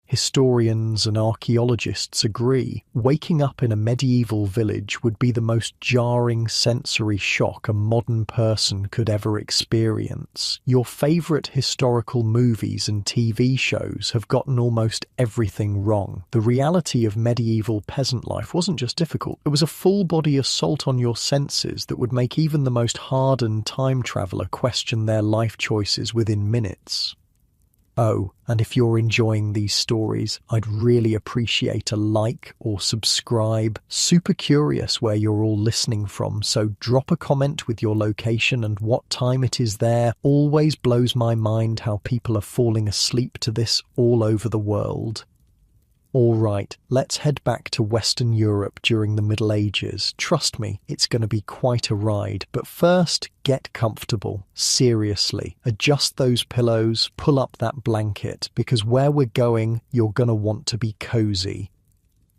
Historians and archaeologists agree, waking up in a medieval village would be the most jarring sensory shock a modern person could ever experience. Your favourite historical movies and TV shows have gotten almost everything wrong. The reality of medieval peasant life wasn't just difficult, it was a full-body assault on your senses that would make even the most hardened time traveller question their life choices within minutes. Oh, and if you're enjoying these stories, I'd really appreciate a like or subscribe. Super curious where you're all listening from, so drop a comment with your location and what time it is there. Always blows my mind how people are falling asleep to this all over the world. All right, let's head back to Western Europe during the Middle Ages. Trust me, it's going to be quite a ride. But first, get comfortable. Seriously, adjust those pillows, pull up that blanket, because where we're going, you're going to want to be cozy.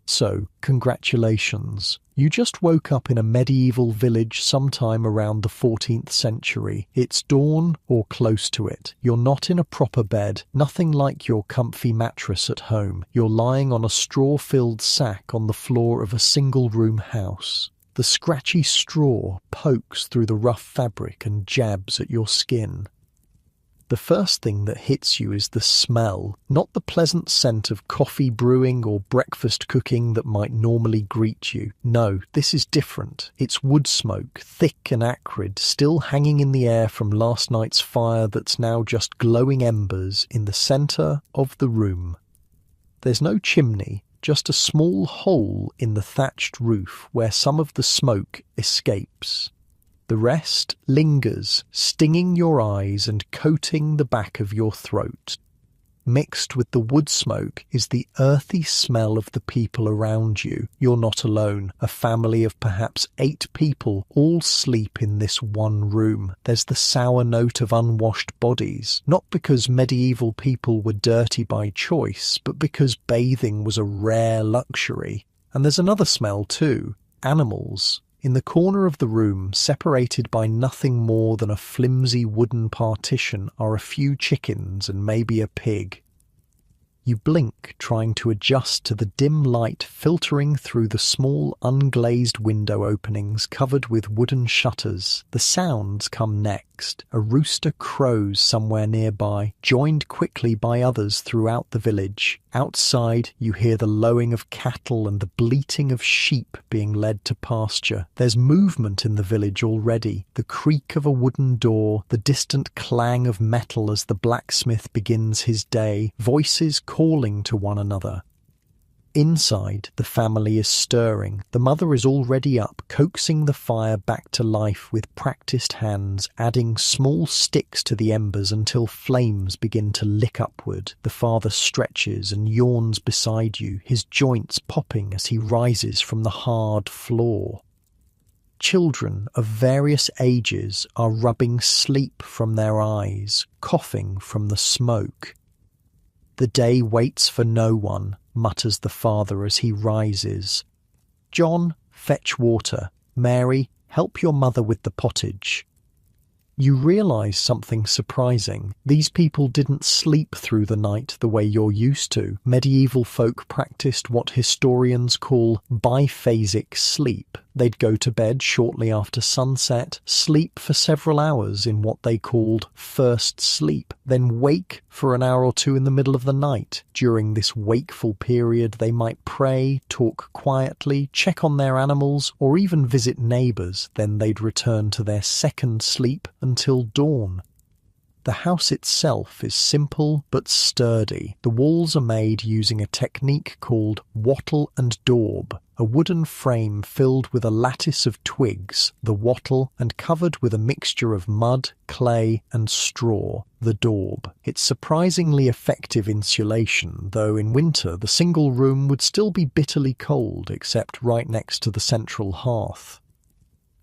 So, congratulations. You just woke up in a medieval village sometime around the 14th century. It's dawn or close to it. You're not in a proper bed, nothing like your comfy mattress at home. You're lying on a straw-filled sack on the floor of a single-room house. The scratchy straw pokes through the rough fabric and jabs at your skin. The first thing that hits you is the smell, not the pleasant scent of coffee brewing or breakfast cooking that might normally greet you. No, this is different. It's wood smoke, thick and acrid, still hanging in the air from last night's fire that's now just glowing embers in the centre of the room. There's no chimney, just a small hole in the thatched roof where some of the smoke escapes. The rest lingers, stinging your eyes and coating the back of your throat. Mixed with the wood smoke is the earthy smell of the people around you. You're not alone. A family of perhaps 8 people all sleep in this one room. There's the sour note of unwashed bodies, not because medieval people were dirty by choice, but because bathing was a rare luxury. And there's another smell too. Animals. In the corner of the room, separated by nothing more than a flimsy wooden partition, are a few chickens and maybe a pig. You blink, trying to adjust to the dim light filtering through the small unglazed window openings covered with wooden shutters. The sounds come next. A rooster crows somewhere nearby, joined quickly by others throughout the village. Outside, you hear the lowing of cattle and the bleating of sheep being led to pasture. There's movement in the village already. The creak of a wooden door, the distant clang of metal as the blacksmith begins his day, voices calling to one another. Inside, the family is stirring. The mother is already up, coaxing the fire back to life with practiced hands, adding small sticks to the embers until flames begin to lick upward. The father stretches and yawns beside you, his joints popping as he rises from the hard floor. Children of various ages are rubbing sleep from their eyes, coughing from the smoke. The day waits for no one, mutters the father as he rises. John, fetch water. Mary, help your mother with the pottage. You realise something surprising. These people didn't sleep through the night the way you're used to. Medieval folk practised what historians call biphasic sleep. They'd go to bed shortly after sunset, sleep for several hours in what they called first sleep, then wake for an hour or two in the middle of the night. During this wakeful period, they might pray, talk quietly, check on their animals, or even visit neighbours. Then they'd return to their second sleep until dawn. The house itself is simple but sturdy. The walls are made using a technique called wattle and daub, a wooden frame filled with a lattice of twigs, the wattle, and covered with a mixture of mud, clay and straw, the daub. It's surprisingly effective insulation, though in winter the single room would still be bitterly cold except right next to the central hearth.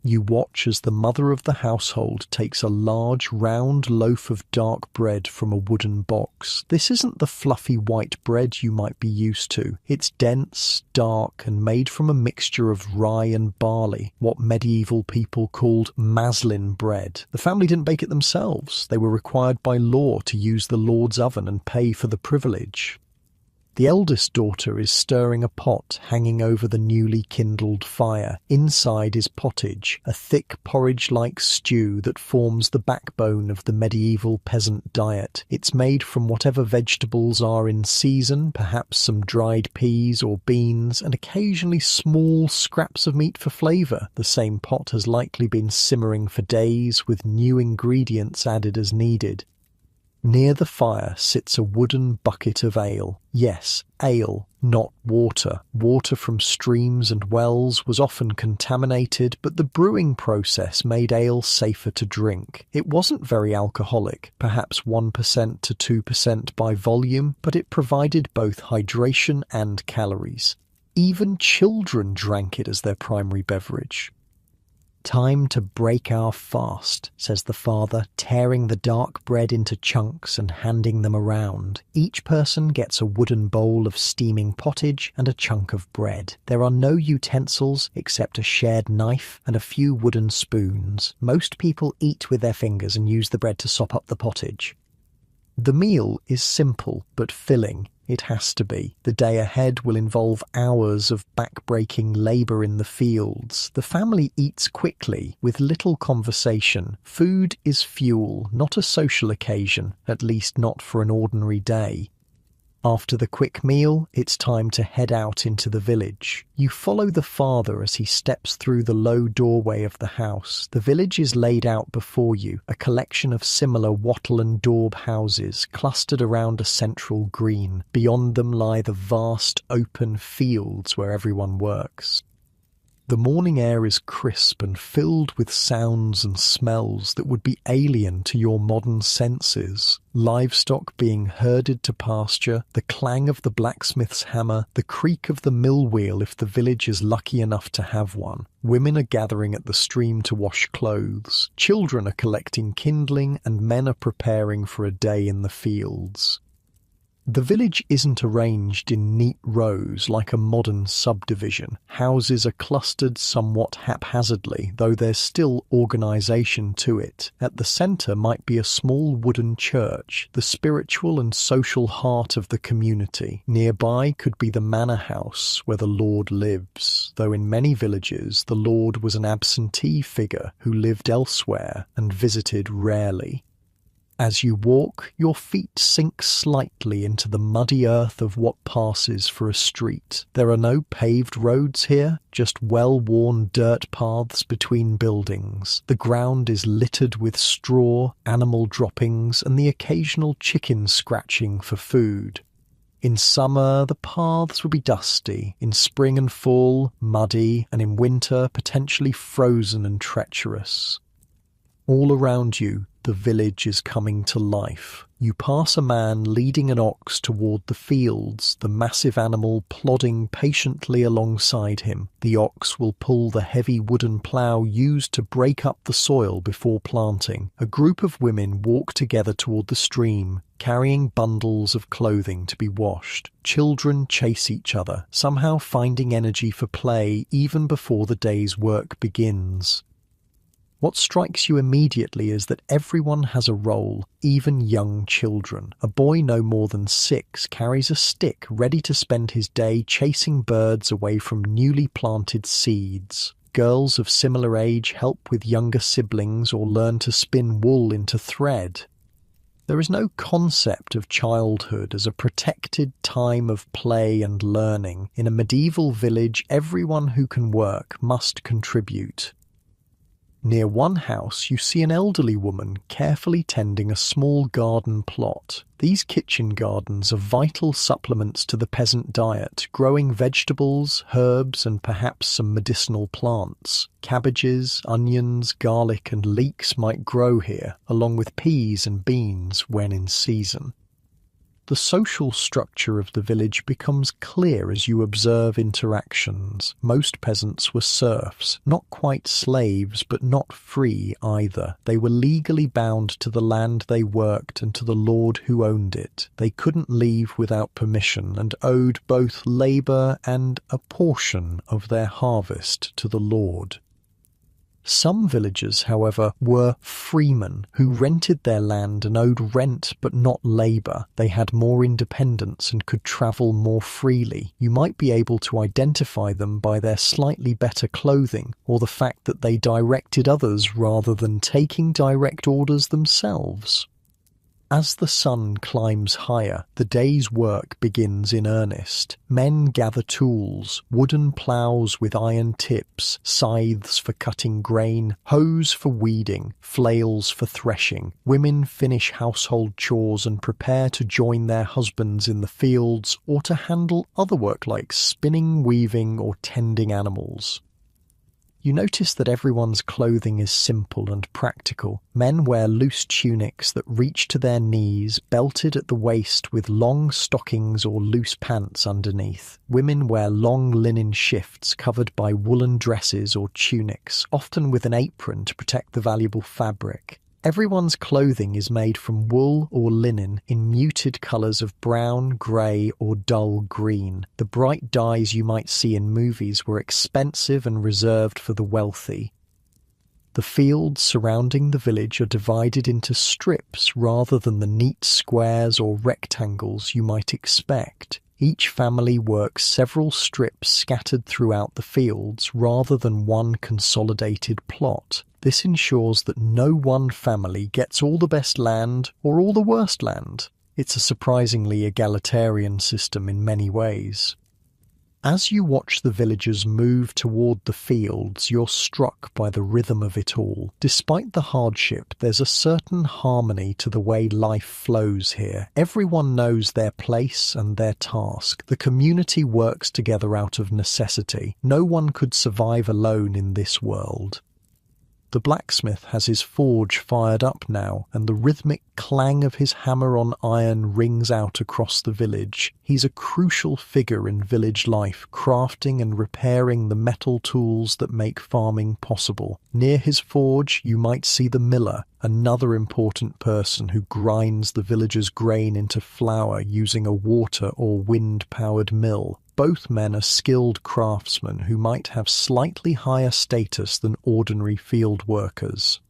You watch as the mother of the household takes a large round loaf of dark bread from a wooden box. This isn't the fluffy white bread you might be used to. It's dense, dark, and made from a mixture of rye and barley, what medieval people called maslin bread. The family didn't bake it themselves. They were required by law to use the Lord's oven and pay for the privilege. The eldest daughter is stirring a pot hanging over the newly kindled fire. Inside is pottage, a thick porridge-like stew that forms the backbone of the medieval peasant diet. It's made from whatever vegetables are in season, perhaps some dried peas or beans, and occasionally small scraps of meat for flavour. The same pot has likely been simmering for days, with new ingredients added as needed. Near the fire sits a wooden bucket of ale. Yes, ale, not water. Water from streams and wells was often contaminated, but the brewing process made ale safer to drink. It wasn't very alcoholic, perhaps 1% to 2% by volume, but it provided both hydration and calories. Even children drank it as their primary beverage. "Time to break our fast," says the father, tearing the dark bread into chunks and handing them around. Each person gets a wooden bowl of steaming pottage and a chunk of bread. There are no utensils except a shared knife and a few wooden spoons. Most people eat with their fingers and use the bread to sop up the pottage. The meal is simple but filling. It has to be. The day ahead will involve hours of back-breaking labour in the fields. The family eats quickly, with little conversation. Food is fuel, not a social occasion, at least not for an ordinary day. After the quick meal, it's time to head out into the village. You follow the father as he steps through the low doorway of the house. The village is laid out before you, a collection of similar wattle and daub houses clustered around a central green. Beyond them lie the vast open fields where everyone works. The morning air is crisp and filled with sounds and smells that would be alien to your modern senses. Livestock being herded to pasture, the clang of the blacksmith's hammer, the creak of the mill wheel if the village is lucky enough to have one. Women are gathering at the stream to wash clothes. Children are collecting kindling, and men are preparing for a day in the fields. The village isn't arranged in neat rows like a modern subdivision. Houses are clustered somewhat haphazardly, though there's still organisation to it. At the centre might be a small wooden church, the spiritual and social heart of the community. Nearby could be the manor house where the Lord lives, though in many villages the Lord was an absentee figure who lived elsewhere and visited rarely. As you walk, your feet sink slightly into the muddy earth of what passes for a street. There are no paved roads here, just well-worn dirt paths between buildings. The ground is littered with straw, animal droppings, and the occasional chicken scratching for food. In summer, the paths will be dusty. In spring and fall, muddy, and in winter, potentially frozen and treacherous. All around you, the village is coming to life. You pass a man leading an ox toward the fields, the massive animal plodding patiently alongside him. The ox will pull the heavy wooden plough used to break up the soil before planting. A group of women walk together toward the stream, carrying bundles of clothing to be washed. Children chase each other, somehow finding energy for play even before the day's work begins. What strikes you immediately is that everyone has a role, even young children. A boy no more than 6 carries a stick ready to spend his day chasing birds away from newly planted seeds. Girls of similar age help with younger siblings or learn to spin wool into thread. There is no concept of childhood as a protected time of play and learning. In a medieval village, everyone who can work must contribute. Near one house, you see an elderly woman carefully tending a small garden plot. These kitchen gardens are vital supplements to the peasant diet, growing vegetables, herbs, and perhaps some medicinal plants. Cabbages, onions, garlic, and leeks might grow here, along with peas and beans when in season. The social structure of the village becomes clear as you observe interactions. Most peasants were serfs, not quite slaves, but not free either. They were legally bound to the land they worked and to the lord who owned it. They couldn't leave without permission and owed both labour and a portion of their harvest to the lord. Some villagers, however, were freemen who rented their land and owed rent but not labour. They had more independence and could travel more freely. You might be able to identify them by their slightly better clothing or the fact that they directed others rather than taking direct orders themselves. As the sun climbs higher, the day's work begins in earnest. Men gather tools, wooden ploughs with iron tips, scythes for cutting grain, hoes for weeding, flails for threshing. Women finish household chores and prepare to join their husbands in the fields or to handle other work like spinning, weaving, or tending animals. You notice that everyone's clothing is simple and practical. Men wear loose tunics that reach to their knees, belted at the waist with long stockings or loose pants underneath. Women wear long linen shifts covered by woolen dresses or tunics, often with an apron to protect the valuable fabric. Everyone's clothing is made from wool or linen in muted colours of brown, grey or dull green. The bright dyes you might see in movies were expensive and reserved for the wealthy. The fields surrounding the village are divided into strips rather than the neat squares or rectangles you might expect. Each family works several strips scattered throughout the fields rather than one consolidated plot. This ensures that no one family gets all the best land or all the worst land. It's a surprisingly egalitarian system in many ways. As you watch the villagers move toward the fields, you're struck by the rhythm of it all. Despite the hardship, there's a certain harmony to the way life flows here. Everyone knows their place and their task. The community works together out of necessity. No one could survive alone in this world. The blacksmith has his forge fired up now, and the rhythmic clang of his hammer on iron rings out across the village. He's a crucial figure in village life, crafting and repairing the metal tools that make farming possible. Near his forge, you might see the miller, another important person who grinds the villagers' grain into flour using a water or wind-powered mill. Both men are skilled craftsmen who might have slightly higher status than ordinary field workers.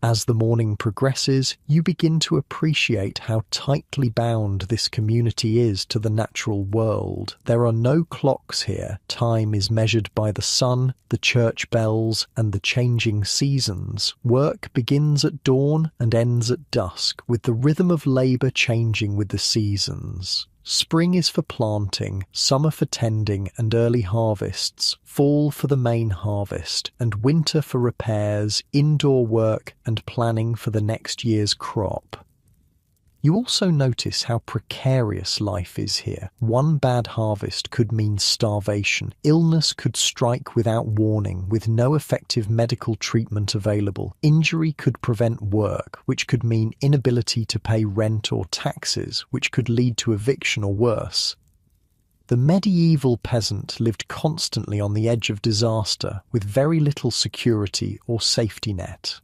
As the morning progresses, you begin to appreciate how tightly bound this community is to the natural world. There are no clocks here. Time is measured by the sun, the church bells, and the changing seasons. Work begins at dawn and ends at dusk, with the rhythm of labour changing with the seasons. Spring is for planting, summer for tending and early harvests, fall for the main harvest, and winter for repairs, indoor work, and planning for the next year's crop. You also notice how precarious life is here. One bad harvest could mean starvation. Illness could strike without warning, with no effective medical treatment available. Injury could prevent work, which could mean inability to pay rent or taxes, which could lead to eviction or worse. The medieval peasant lived constantly on the edge of disaster, with very little security or safety net.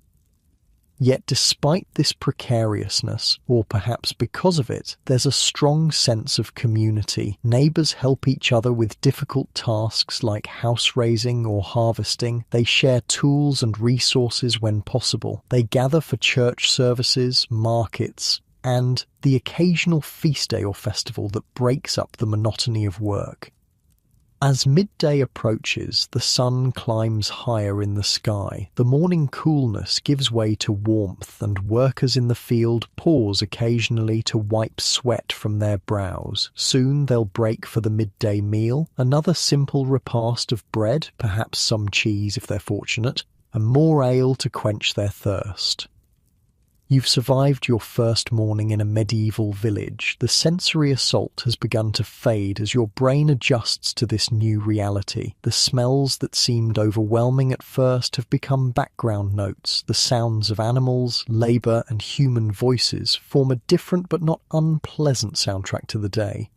Yet despite this precariousness, or perhaps because of it, there's a strong sense of community. Neighbours help each other with difficult tasks like house raising or harvesting. They share tools and resources when possible. They gather for church services, markets, and the occasional feast day or festival that breaks up the monotony of work. As midday approaches, the sun climbs higher in the sky. The morning coolness gives way to warmth, and workers in the field pause occasionally to wipe sweat from their brows. Soon they'll break for the midday meal, another simple repast of bread, perhaps some cheese if they're fortunate, and more ale to quench their thirst. You've survived your first morning in a medieval village. The sensory assault has begun to fade as your brain adjusts to this new reality. The smells that seemed overwhelming at first have become background notes. The sounds of animals, labour, and human voices form a different but not unpleasant soundtrack to the day.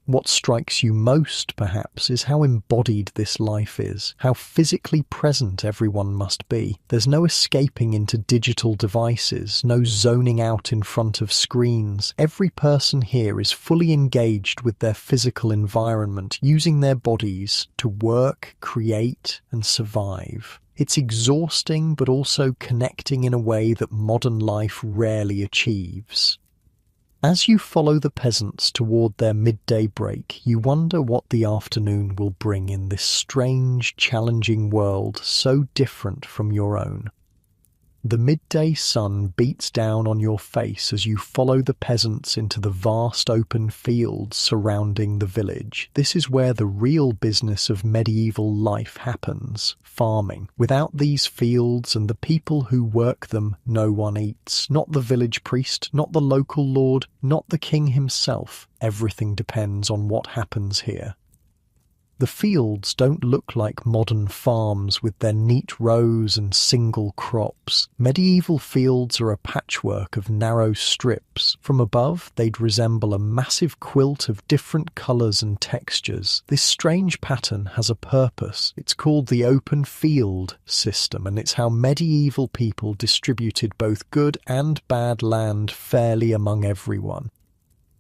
What strikes you most, perhaps, is how embodied this life is, how physically present everyone must be. There's no escaping into digital devices, no zoning out in front of screens. Every person here is fully engaged with their physical environment, using their bodies to work, create, and survive. It's exhausting but also connecting in a way that modern life rarely achieves. As you follow the peasants toward their midday break, you wonder what the afternoon will bring in this strange, challenging world so different from your own. The midday sun beats down on your face as you follow the peasants into the vast open fields surrounding the village. This is where the real business of medieval life happens, farming. Without these fields and the people who work them, no one eats. Not the village priest, not the local lord, not the king himself. Everything depends on what happens here. The fields don't look like modern farms with their neat rows and single crops. Medieval fields are a patchwork of narrow strips. From above, they'd resemble a massive quilt of different colours and textures. This strange pattern has a purpose. It's called the open field system, and it's how medieval people distributed both good and bad land fairly among everyone.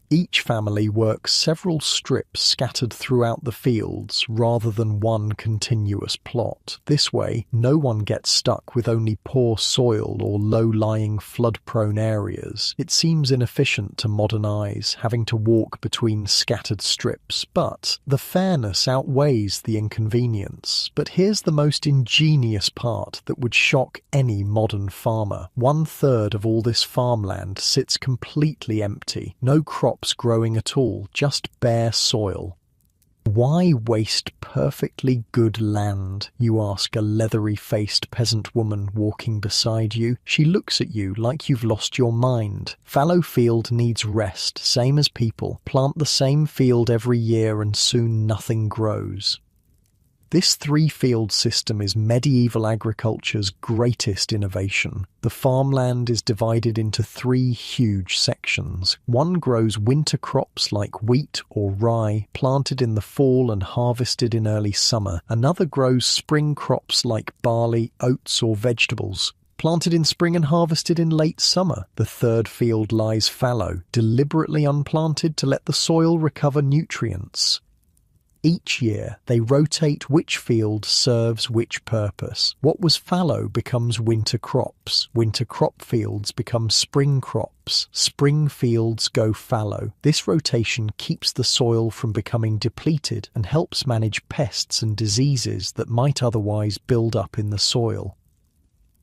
Each family works several strips scattered throughout the fields rather than one continuous plot. This way, no one gets stuck with only poor soil or low-lying flood-prone areas. It seems inefficient to modern eyes, having to walk between scattered strips, but the fairness outweighs the inconvenience. But here's the most ingenious part that would shock any modern farmer. 1/3 of all this farmland sits completely empty. No crops growing at all, just bare soil. Why waste perfectly good land? You ask a leathery-faced peasant woman walking beside you. She looks at you like you've lost your mind. Fallow field needs rest, same as people. Plant the same field every year and soon nothing grows. This three-field system is medieval agriculture's greatest innovation. The farmland is divided into three huge sections. One grows winter crops like wheat or rye, planted in the fall and harvested in early summer. Another grows spring crops like barley, oats or vegetables, planted in spring and harvested in late summer. The third field lies fallow, deliberately unplanted to let the soil recover nutrients. Each year, they rotate which field serves which purpose. What was fallow becomes winter crops. Winter crop fields become spring crops. Spring fields go fallow. This rotation keeps the soil from becoming depleted and helps manage pests and diseases that might otherwise build up in the soil.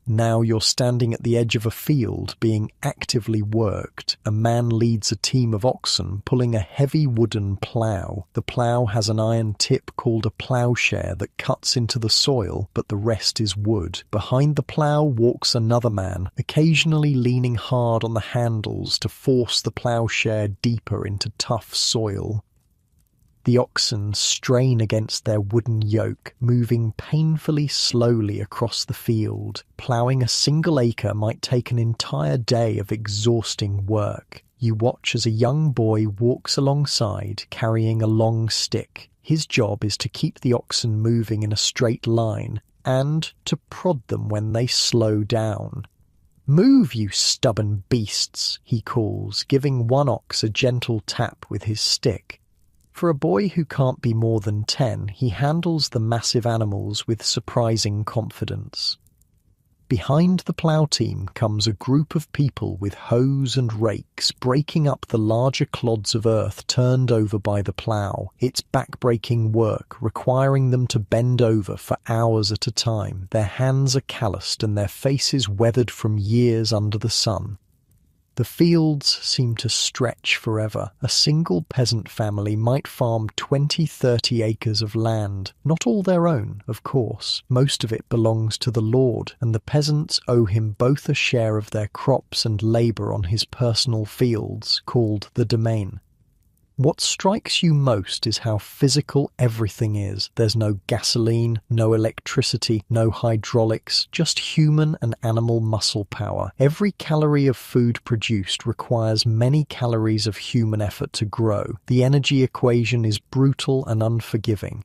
Now you're standing at the edge of a field being actively worked. A man leads a team of oxen pulling a heavy wooden plough. The plough has an iron tip called a ploughshare that cuts into the soil, but the rest is wood. Behind the plough walks another man, occasionally leaning hard on the handles to force the ploughshare deeper into tough soil. The oxen strain against their wooden yoke, moving painfully slowly across the field. Ploughing a single acre might take an entire day of exhausting work. You watch as a young boy walks alongside, carrying a long stick. His job is to keep the oxen moving in a straight line, and to prod them when they slow down. "Move, you stubborn beasts," he calls, giving one ox a gentle tap with his stick. For a boy who can't be more than 10, he handles the massive animals with surprising confidence. Behind the plough team comes a group of people with hoes and rakes, breaking up the larger clods of earth turned over by the plough. It's back-breaking work, requiring them to bend over for hours at a time. Their hands are calloused and their faces weathered from years under the sun. The fields seem to stretch forever. A single peasant family might farm 20-30 acres of land. Not all their own, of course. Most of it belongs to the Lord, and the peasants owe him both a share of their crops and labour on his personal fields, called the domain. What strikes you most is how physical everything is. There's no gasoline, no electricity, no hydraulics, just human and animal muscle power. Every calorie of food produced requires many calories of human effort to grow. The energy equation is brutal and unforgiving.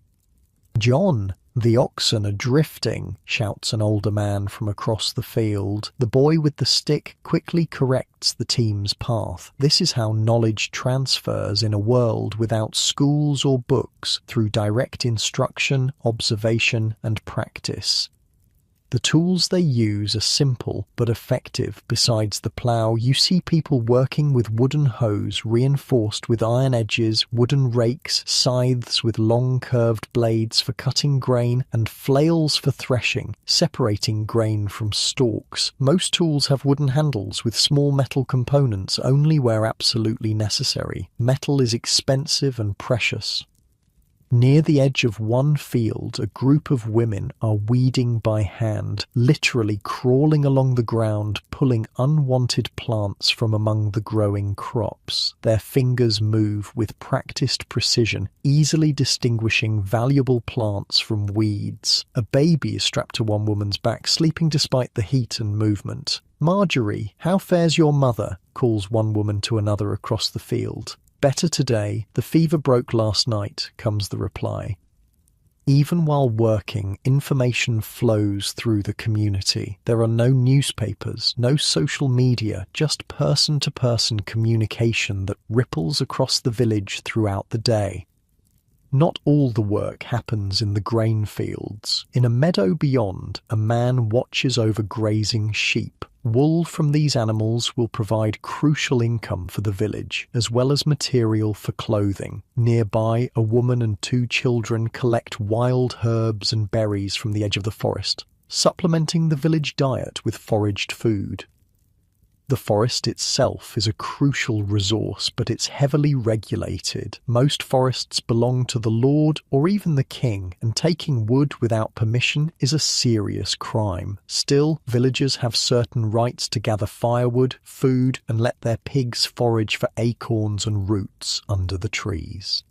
"John, the oxen are drifting," shouts an older man from across the field. The boy with the stick quickly corrects the team's path. This is how knowledge transfers in a world without schools or books, through direct instruction, observation, and practice. The tools they use are simple but effective. Besides the plough, you see people working with wooden hoes reinforced with iron edges, wooden rakes, scythes with long curved blades for cutting grain, and flails for threshing, separating grain from stalks. Most tools have wooden handles with small metal components only where absolutely necessary. Metal is expensive and precious. Near the edge of one field, a group of women are weeding by hand, literally crawling along the ground, pulling unwanted plants from among the growing crops. Their fingers move with practiced precision, easily distinguishing valuable plants from weeds. A baby is strapped to one woman's back, sleeping despite the heat and movement. "Marjorie, how fares your mother?" calls one woman to another across the field. "Better today. The fever broke last night," comes the reply. Even while working, information flows through the community. There are no newspapers, no social media, just person-to-person communication that ripples across the village throughout the day. Not all the work happens in the grain fields. In a meadow beyond, a man watches over grazing sheep. Wool from these animals will provide crucial income for the village, as well as material for clothing. Nearby, a woman and 2 children collect wild herbs and berries from the edge of the forest, supplementing the village diet with foraged food. The forest itself is a crucial resource, but it's heavily regulated. Most forests belong to the lord or even the king, and taking wood without permission is a serious crime. Still, villagers have certain rights to gather firewood, food, and let their pigs forage for acorns and roots under the trees.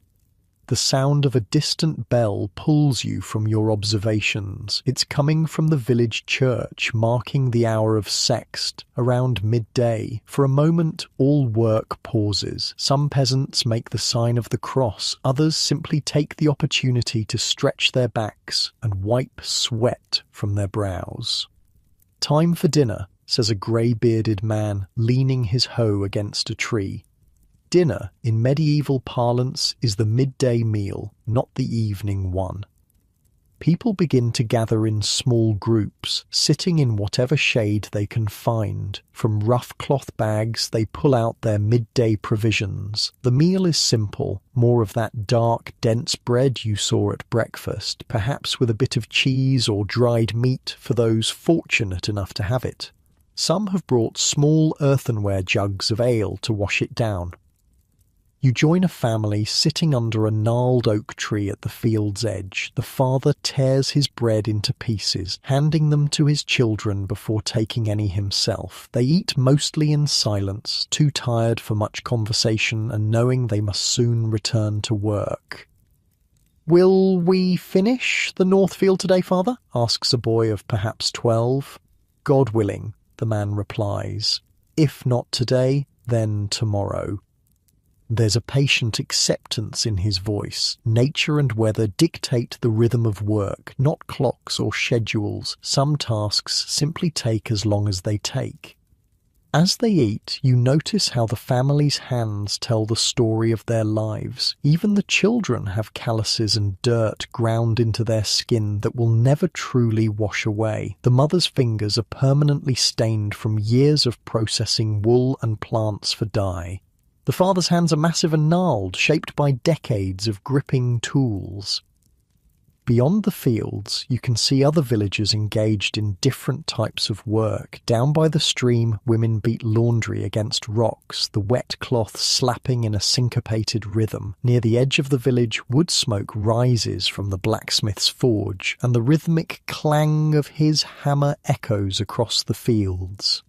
The sound of a distant bell pulls you from your observations. It's coming from the village church, marking the hour of sext, around midday. For a moment, all work pauses. Some peasants make the sign of the cross. Others simply take the opportunity to stretch their backs and wipe sweat from their brows. "Time for dinner," says a grey-bearded man, leaning his hoe against a tree. Dinner, in medieval parlance, is the midday meal, not the evening one. People begin to gather in small groups, sitting in whatever shade they can find. From rough cloth bags, they pull out their midday provisions. The meal is simple, more of that dark, dense bread you saw at breakfast, perhaps with a bit of cheese or dried meat for those fortunate enough to have it. Some have brought small earthenware jugs of ale to wash it down. You join a family sitting under a gnarled oak tree at the field's edge. The father tears his bread into pieces, handing them to his children before taking any himself. They eat mostly in silence, too tired for much conversation and knowing they must soon return to work. "Will we finish the north field today, father?" asks a boy of perhaps 12. "God willing," the man replies. "If not today, then tomorrow." There's a patient acceptance in his voice. Nature and weather dictate the rhythm of work, not clocks or schedules. Some tasks simply take as long as they take. As they eat, you notice how the family's hands tell the story of their lives. Even the children have calluses and dirt ground into their skin that will never truly wash away. The mother's fingers are permanently stained from years of processing wool and plants for dye. The father's hands are massive and gnarled, shaped by decades of gripping tools. Beyond the fields, you can see other villagers engaged in different types of work. Down by the stream, women beat laundry against rocks, the wet cloth slapping in a syncopated rhythm. Near the edge of the village, wood smoke rises from the blacksmith's forge, and the rhythmic clang of his hammer echoes across the fields.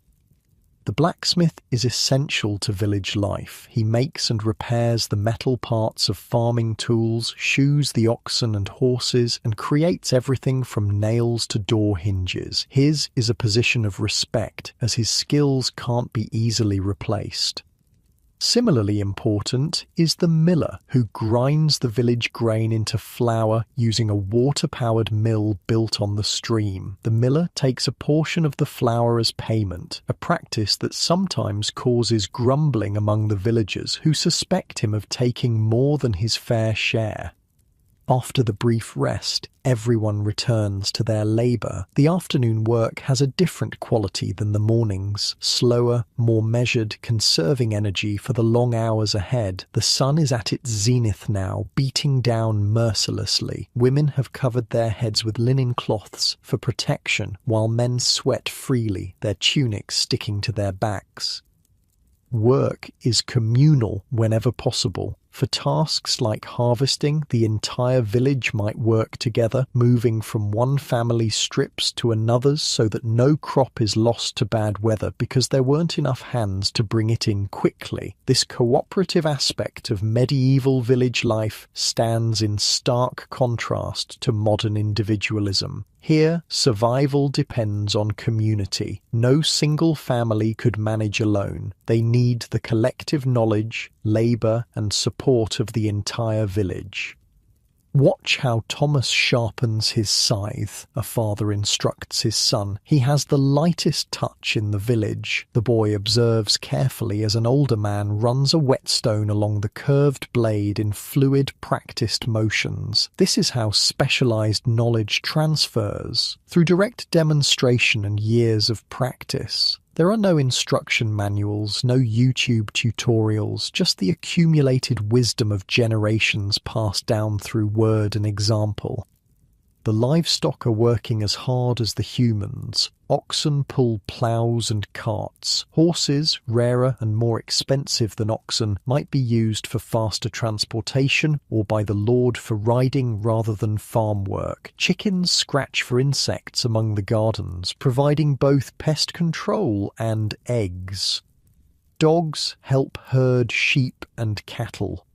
The blacksmith is essential to village life. He makes and repairs the metal parts of farming tools, shoes the oxen and horses, and creates everything from nails to door hinges. His is a position of respect, as his skills can't be easily replaced. Similarly important is the miller, who grinds the village grain into flour using a water-powered mill built on the stream. The miller takes a portion of the flour as payment, a practice that sometimes causes grumbling among the villagers who suspect him of taking more than his fair share. After the brief rest, everyone returns to their labour. The afternoon work has a different quality than the morning's, slower, more measured, conserving energy for the long hours ahead. The sun is at its zenith now, beating down mercilessly. Women have covered their heads with linen cloths for protection, while men sweat freely, their tunics sticking to their backs. Work is communal whenever possible. For tasks like harvesting, the entire village might work together, moving from one family's strips to another's so that no crop is lost to bad weather because there weren't enough hands to bring it in quickly. This cooperative aspect of medieval village life stands in stark contrast to modern individualism. Here, survival depends on community. No single family could manage alone. They need the collective knowledge, labour, and support of the entire village. Watch how Thomas sharpens his scythe, a father instructs his son. He has the lightest touch in the village. The boy observes carefully as an older man runs a whetstone along the curved blade in fluid, practiced motions. This is how specialized knowledge transfers, through direct demonstration and years of practice. There are no instruction manuals, no YouTube tutorials, just the accumulated wisdom of generations passed down through word and example. The livestock are working as hard as the humans. Oxen pull ploughs and carts. Horses, rarer and more expensive than oxen, might be used for faster transportation or by the lord for riding rather than farm work. Chickens scratch for insects among the gardens, providing both pest control and eggs. Dogs help herd sheep and cattle.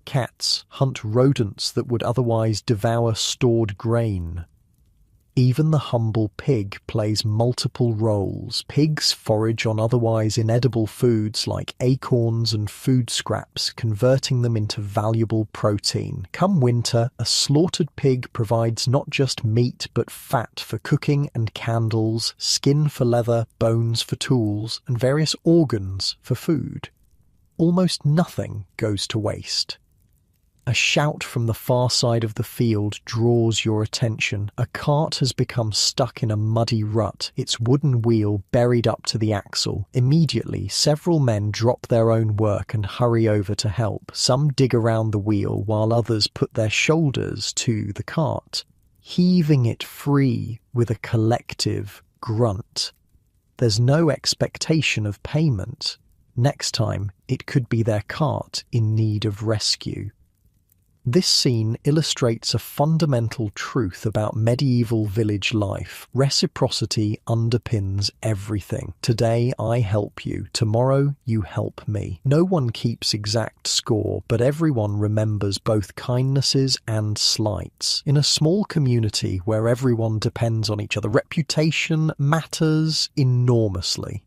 Cats hunt rodents that would otherwise devour stored grain. Even the humble pig plays multiple roles. Pigs forage on otherwise inedible foods like acorns and food scraps, converting them into valuable protein. Come winter, a slaughtered pig provides not just meat but fat for cooking and candles, skin for leather, bones for tools, and various organs for food. Almost nothing goes to waste. A shout from the far side of the field draws your attention. A cart has become stuck in a muddy rut, its wooden wheel buried up to the axle. Immediately, several men drop their own work and hurry over to help. Some dig around the wheel, while others put their shoulders to the cart, heaving it free with a collective grunt. There's no expectation of payment. Next time, it could be their cart in need of rescue. This scene illustrates a fundamental truth about medieval village life. Reciprocity underpins everything. Today I help you, tomorrow you help me. No one keeps exact score, but everyone remembers both kindnesses and slights. In a small community where everyone depends on each other, reputation matters enormously.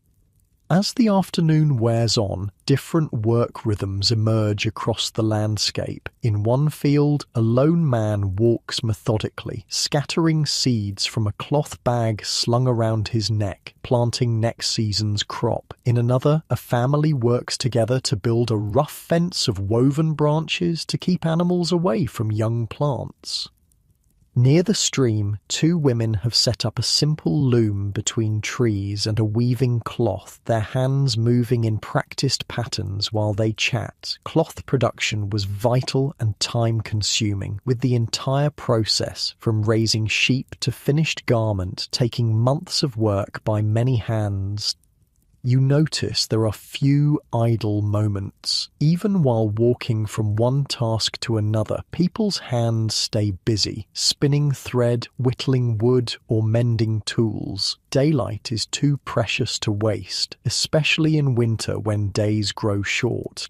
As the afternoon wears on, different work rhythms emerge across the landscape. In one field, a lone man walks methodically, scattering seeds from a cloth bag slung around his neck, planting next season's crop. In another, a family works together to build a rough fence of woven branches to keep animals away from young plants. Near the stream, two women have set up a simple loom between trees and a weaving cloth, their hands moving in practiced patterns while they chat. Cloth production was vital and time-consuming, with the entire process, from raising sheep to finished garment, taking months of work by many hands. You notice there are few idle moments. Even while walking from one task to another, people's hands stay busy, spinning thread, whittling wood, or mending tools. Daylight is too precious to waste, especially in winter when days grow short.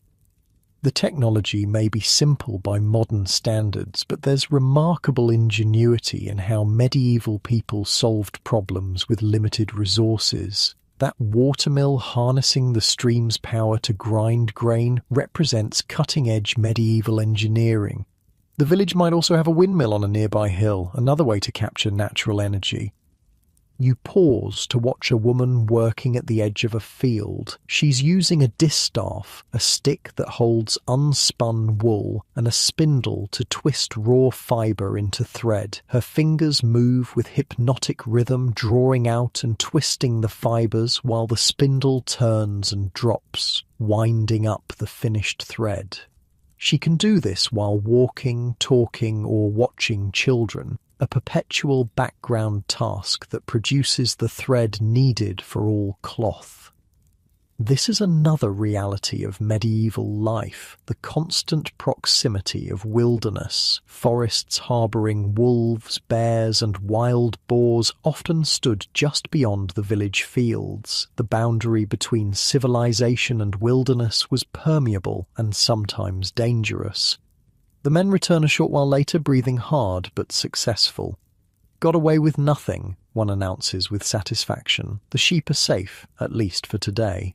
The technology may be simple by modern standards, but there's remarkable ingenuity in how medieval people solved problems with limited resources. That watermill harnessing the stream's power to grind grain represents cutting-edge medieval engineering. The village might also have a windmill on a nearby hill, another way to capture natural energy. You pause to watch a woman working at the edge of a field. She's using a distaff, a stick that holds unspun wool, and a spindle to twist raw fibre into thread. Her fingers move with hypnotic rhythm, drawing out and twisting the fibres while the spindle turns and drops, winding up the finished thread. She can do this while walking, talking, or watching children, a perpetual background task that produces the thread needed for all cloth. This is another reality of medieval life, the constant proximity of wilderness. Forests harbouring wolves, bears, and wild boars often stood just beyond the village fields. The boundary between civilization and wilderness was permeable and sometimes dangerous. The men return a short while later, breathing hard but successful. "Got away with nothing," one announces with satisfaction. "The sheep are safe, at least for today."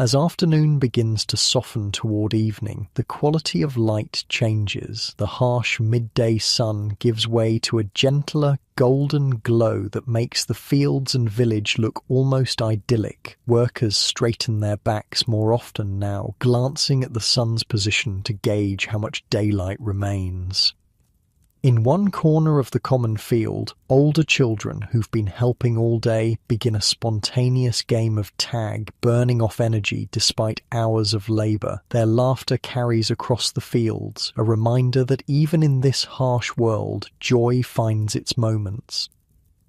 As afternoon begins to soften toward evening, the quality of light changes. The harsh midday sun gives way to a gentler, golden glow that makes the fields and village look almost idyllic. Workers straighten their backs more often now, glancing at the sun's position to gauge how much daylight remains. In one corner of the common field, older children who've been helping all day begin a spontaneous game of tag, burning off energy despite hours of labour. Their laughter carries across the fields, a reminder that even in this harsh world, joy finds its moments.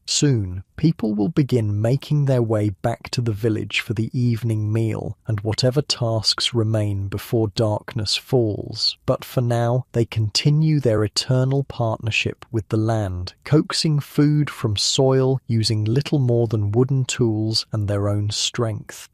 Soon, people will begin making their way back to the village for the evening meal and whatever tasks remain before darkness falls. But for now, they continue their eternal partnership with the land, coaxing food from soil using little more than wooden tools and their own strength.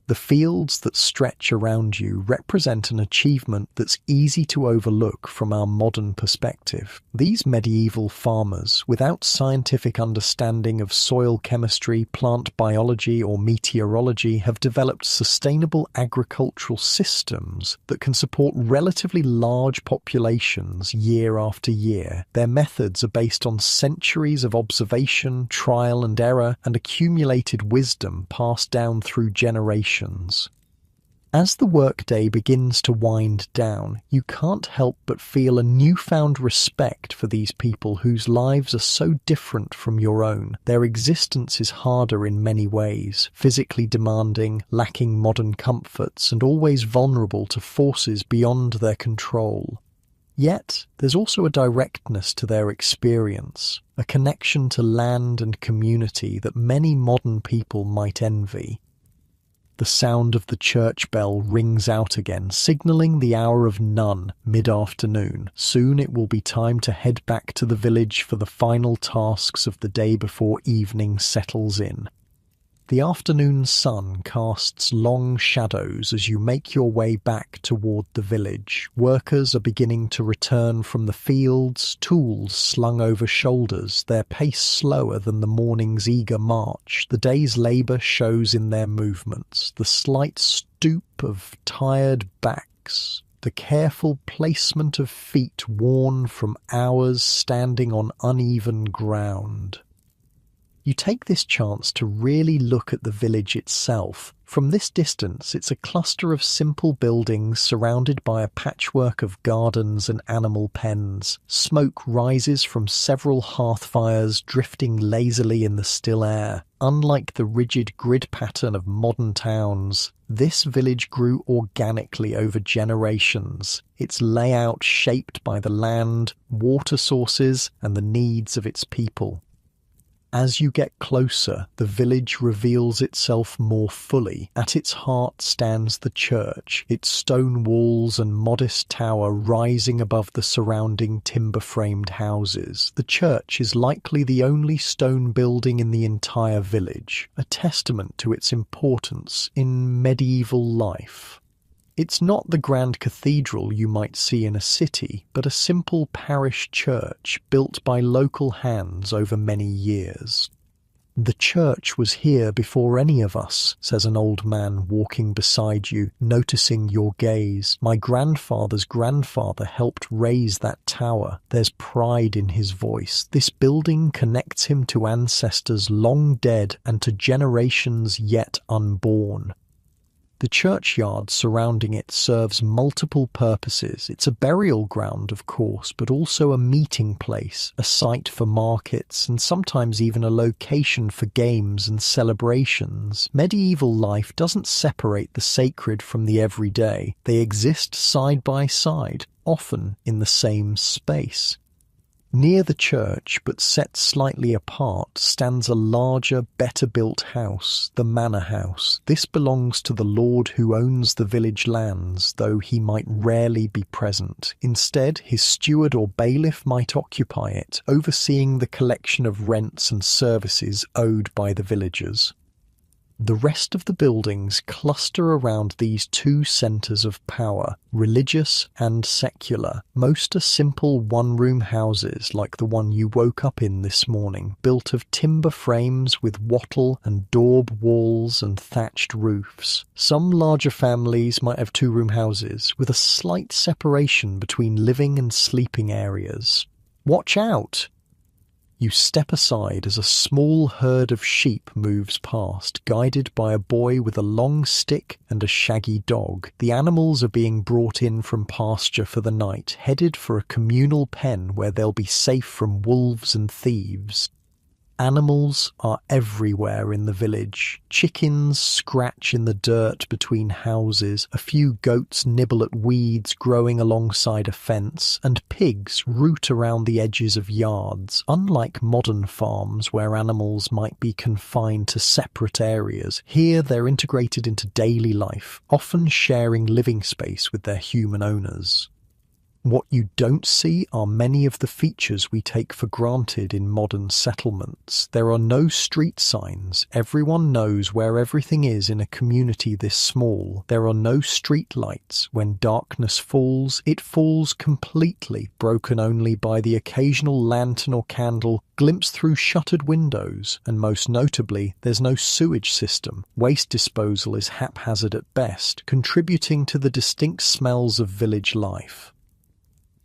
The fields that stretch around you represent an achievement that's easy to overlook from our modern perspective. These medieval farmers, without scientific understanding of soil chemistry, plant biology, or meteorology, have developed sustainable agricultural systems that can support relatively large populations year after year. Their methods are based on centuries of observation, trial and error, and accumulated wisdom passed down through generations. As the workday begins to wind down, you can't help but feel a newfound respect for these people whose lives are so different from your own. Their existence is harder in many ways, physically demanding, lacking modern comforts, and always vulnerable to forces beyond their control. Yet, there's also a directness to their experience, a connection to land and community that many modern people might envy. The sound of the church bell rings out again, signalling the hour of none, mid-afternoon. Soon it will be time to head back to the village for the final tasks of the day before evening settles in. The afternoon sun casts long shadows as you make your way back toward the village. Workers are beginning to return from the fields, tools slung over shoulders, their pace slower than the morning's eager march. The day's labour shows in their movements, the slight stoop of tired backs, the careful placement of feet worn from hours standing on uneven ground. You take this chance to really look at the village itself. From this distance, it's a cluster of simple buildings surrounded by a patchwork of gardens and animal pens. Smoke rises from several hearth fires, drifting lazily in the still air. Unlike the rigid grid pattern of modern towns, this village grew organically over generations, its layout shaped by the land, water sources, and the needs of its people. As you get closer, the village reveals itself more fully. At its heart stands the church, its stone walls and modest tower rising above the surrounding timber-framed houses. The church is likely the only stone building in the entire village, a testament to its importance in medieval life. It's not the grand cathedral you might see in a city, but a simple parish church built by local hands over many years. "The church was here before any of us," says an old man walking beside you, noticing your gaze. "My grandfather's grandfather helped raise that tower." There's pride in his voice. This building connects him to ancestors long dead and to generations yet unborn. The churchyard surrounding it serves multiple purposes. It's a burial ground, of course, but also a meeting place, a site for markets, and sometimes even a location for games and celebrations. Medieval life doesn't separate the sacred from the everyday. They exist side by side, often in the same space. Near the church, but set slightly apart, stands a larger, better-built house, the manor house. This belongs to the lord who owns the village lands, though he might rarely be present. Instead, his steward or bailiff might occupy it, overseeing the collection of rents and services owed by the villagers. The rest of the buildings cluster around these two centres of power, religious and secular. Most are simple one-room houses like the one you woke up in this morning, built of timber frames with wattle and daub walls and thatched roofs. Some larger families might have two-room houses, with a slight separation between living and sleeping areas. Watch out! You step aside as a small herd of sheep moves past, guided by a boy with a long stick and a shaggy dog. The animals are being brought in from pasture for the night, headed for a communal pen where they'll be safe from wolves and thieves. Animals are everywhere in the village. Chickens scratch in the dirt between houses, a few goats nibble at weeds growing alongside a fence, and pigs root around the edges of yards. Unlike modern farms where animals might be confined to separate areas, here they're integrated into daily life, often sharing living space with their human owners. What you don't see are many of the features we take for granted in modern settlements. There are no street signs. Everyone knows where everything is in a community this small. There are no street lights. When darkness falls, it falls completely, broken only by the occasional lantern or candle glimpsed through shuttered windows. And most notably, there's no sewage system. Waste disposal is haphazard at best, contributing to the distinct smells of village life.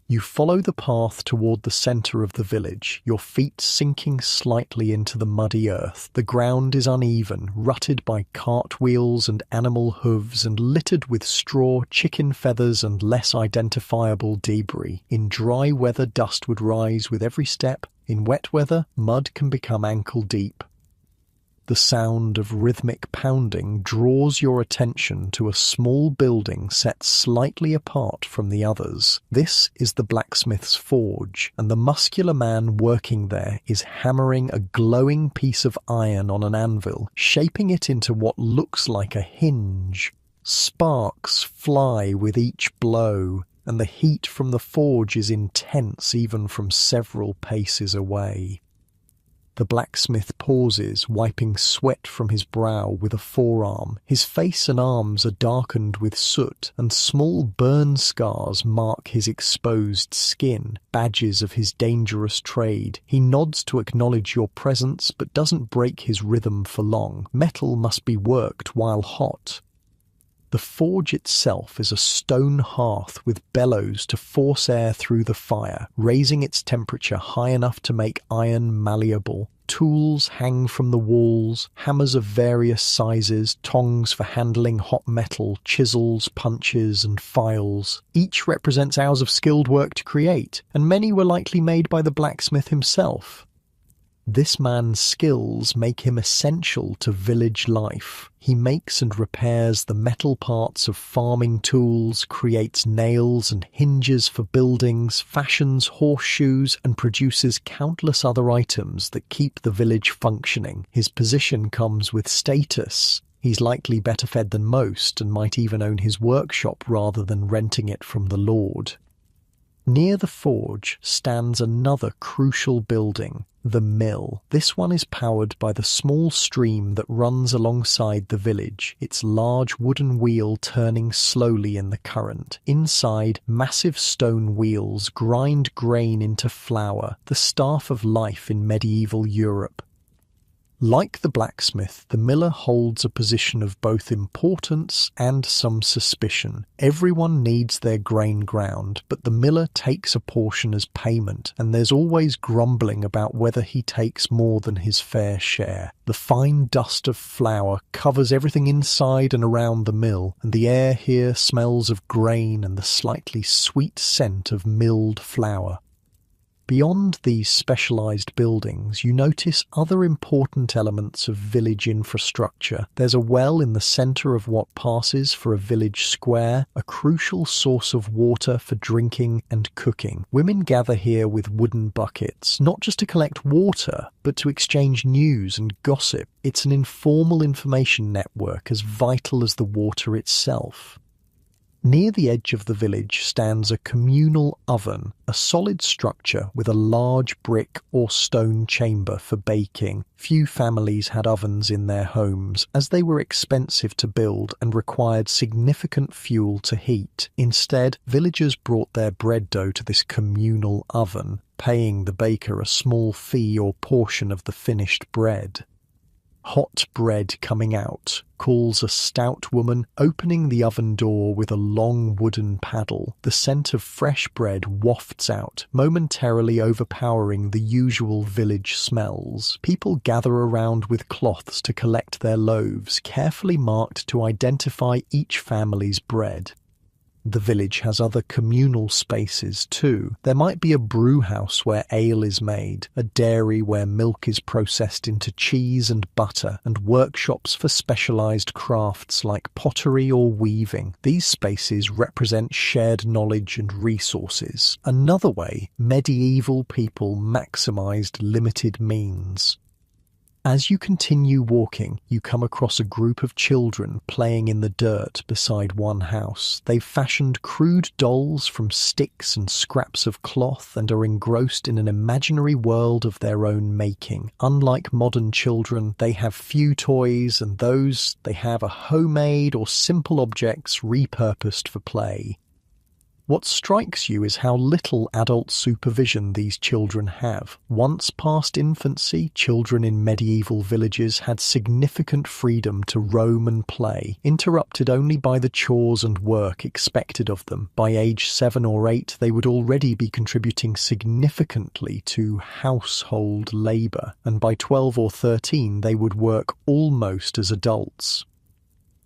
You follow the path toward the centre of the village, your feet sinking slightly into the muddy earth. The ground is uneven, rutted by cartwheels and animal hooves and littered with straw, chicken feathers and less identifiable debris. In dry weather, dust would rise with every step. In wet weather, mud can become ankle deep. The sound of rhythmic pounding draws your attention to a small building set slightly apart from the others. This is the blacksmith's forge, and the muscular man working there is hammering a glowing piece of iron on an anvil, shaping it into what looks like a hinge. Sparks fly with each blow, and the heat from the forge is intense even from several paces away. The blacksmith pauses, wiping sweat from his brow with a forearm. His face and arms are darkened with soot, and small burn scars mark his exposed skin, badges of his dangerous trade. He nods to acknowledge your presence, but doesn't break his rhythm for long. Metal must be worked while hot. The forge itself is a stone hearth with bellows to force air through the fire, raising its temperature high enough to make iron malleable. Tools hang from the walls, hammers of various sizes, tongs for handling hot metal, chisels, punches, and files. Each represents hours of skilled work to create, and many were likely made by the blacksmith himself. This man's skills make him essential to village life. He makes and repairs the metal parts of farming tools, creates nails and hinges for buildings, fashions horseshoes, and produces countless other items that keep the village functioning. His position comes with status. He's likely better fed than most and might even own his workshop rather than renting it from the lord. Near the forge stands another crucial building, the mill. This one is powered by the small stream that runs alongside the village, its large wooden wheel turning slowly in the current. Inside, massive stone wheels grind grain into flour, the staff of life in medieval Europe. Like the blacksmith, the miller holds a position of both importance and some suspicion. Everyone needs their grain ground, but the miller takes a portion as payment, and there's always grumbling about whether he takes more than his fair share. The fine dust of flour covers everything inside and around the mill, and the air here smells of grain and the slightly sweet scent of milled flour. Beyond these specialised buildings, you notice other important elements of village infrastructure. There's a well in the centre of what passes for a village square, a crucial source of water for drinking and cooking. Women gather here with wooden buckets, not just to collect water, but to exchange news and gossip. It's an informal information network as vital as the water itself. Near the edge of the village stands a communal oven, a solid structure with a large brick or stone chamber for baking. Few families had ovens in their homes, as they were expensive to build and required significant fuel to heat. Instead, villagers brought their bread dough to this communal oven, paying the baker a small fee or portion of the finished bread. Hot bread coming out, calls a stout woman, opening the oven door with a long wooden paddle. The scent of fresh bread wafts out, momentarily overpowering the usual village smells. People gather around with cloths to collect their loaves, carefully marked to identify each family's bread. The village has other communal spaces too. There might be a brew house where ale is made, a dairy where milk is processed into cheese and butter, and workshops for specialised crafts like pottery or weaving. These spaces represent shared knowledge and resources. Another way, medieval people maximised limited means. As you continue walking, you come across a group of children playing in the dirt beside one house. They've fashioned crude dolls from sticks and scraps of cloth and are engrossed in an imaginary world of their own making. Unlike modern children, they have few toys, and those they have are homemade or simple objects repurposed for play. What strikes you is how little adult supervision these children have. Once past infancy, children in medieval villages had significant freedom to roam and play, interrupted only by the chores and work expected of them. By age 7 or 8, they would already be contributing significantly to household labour, and by 12 or 13 they would work almost as adults.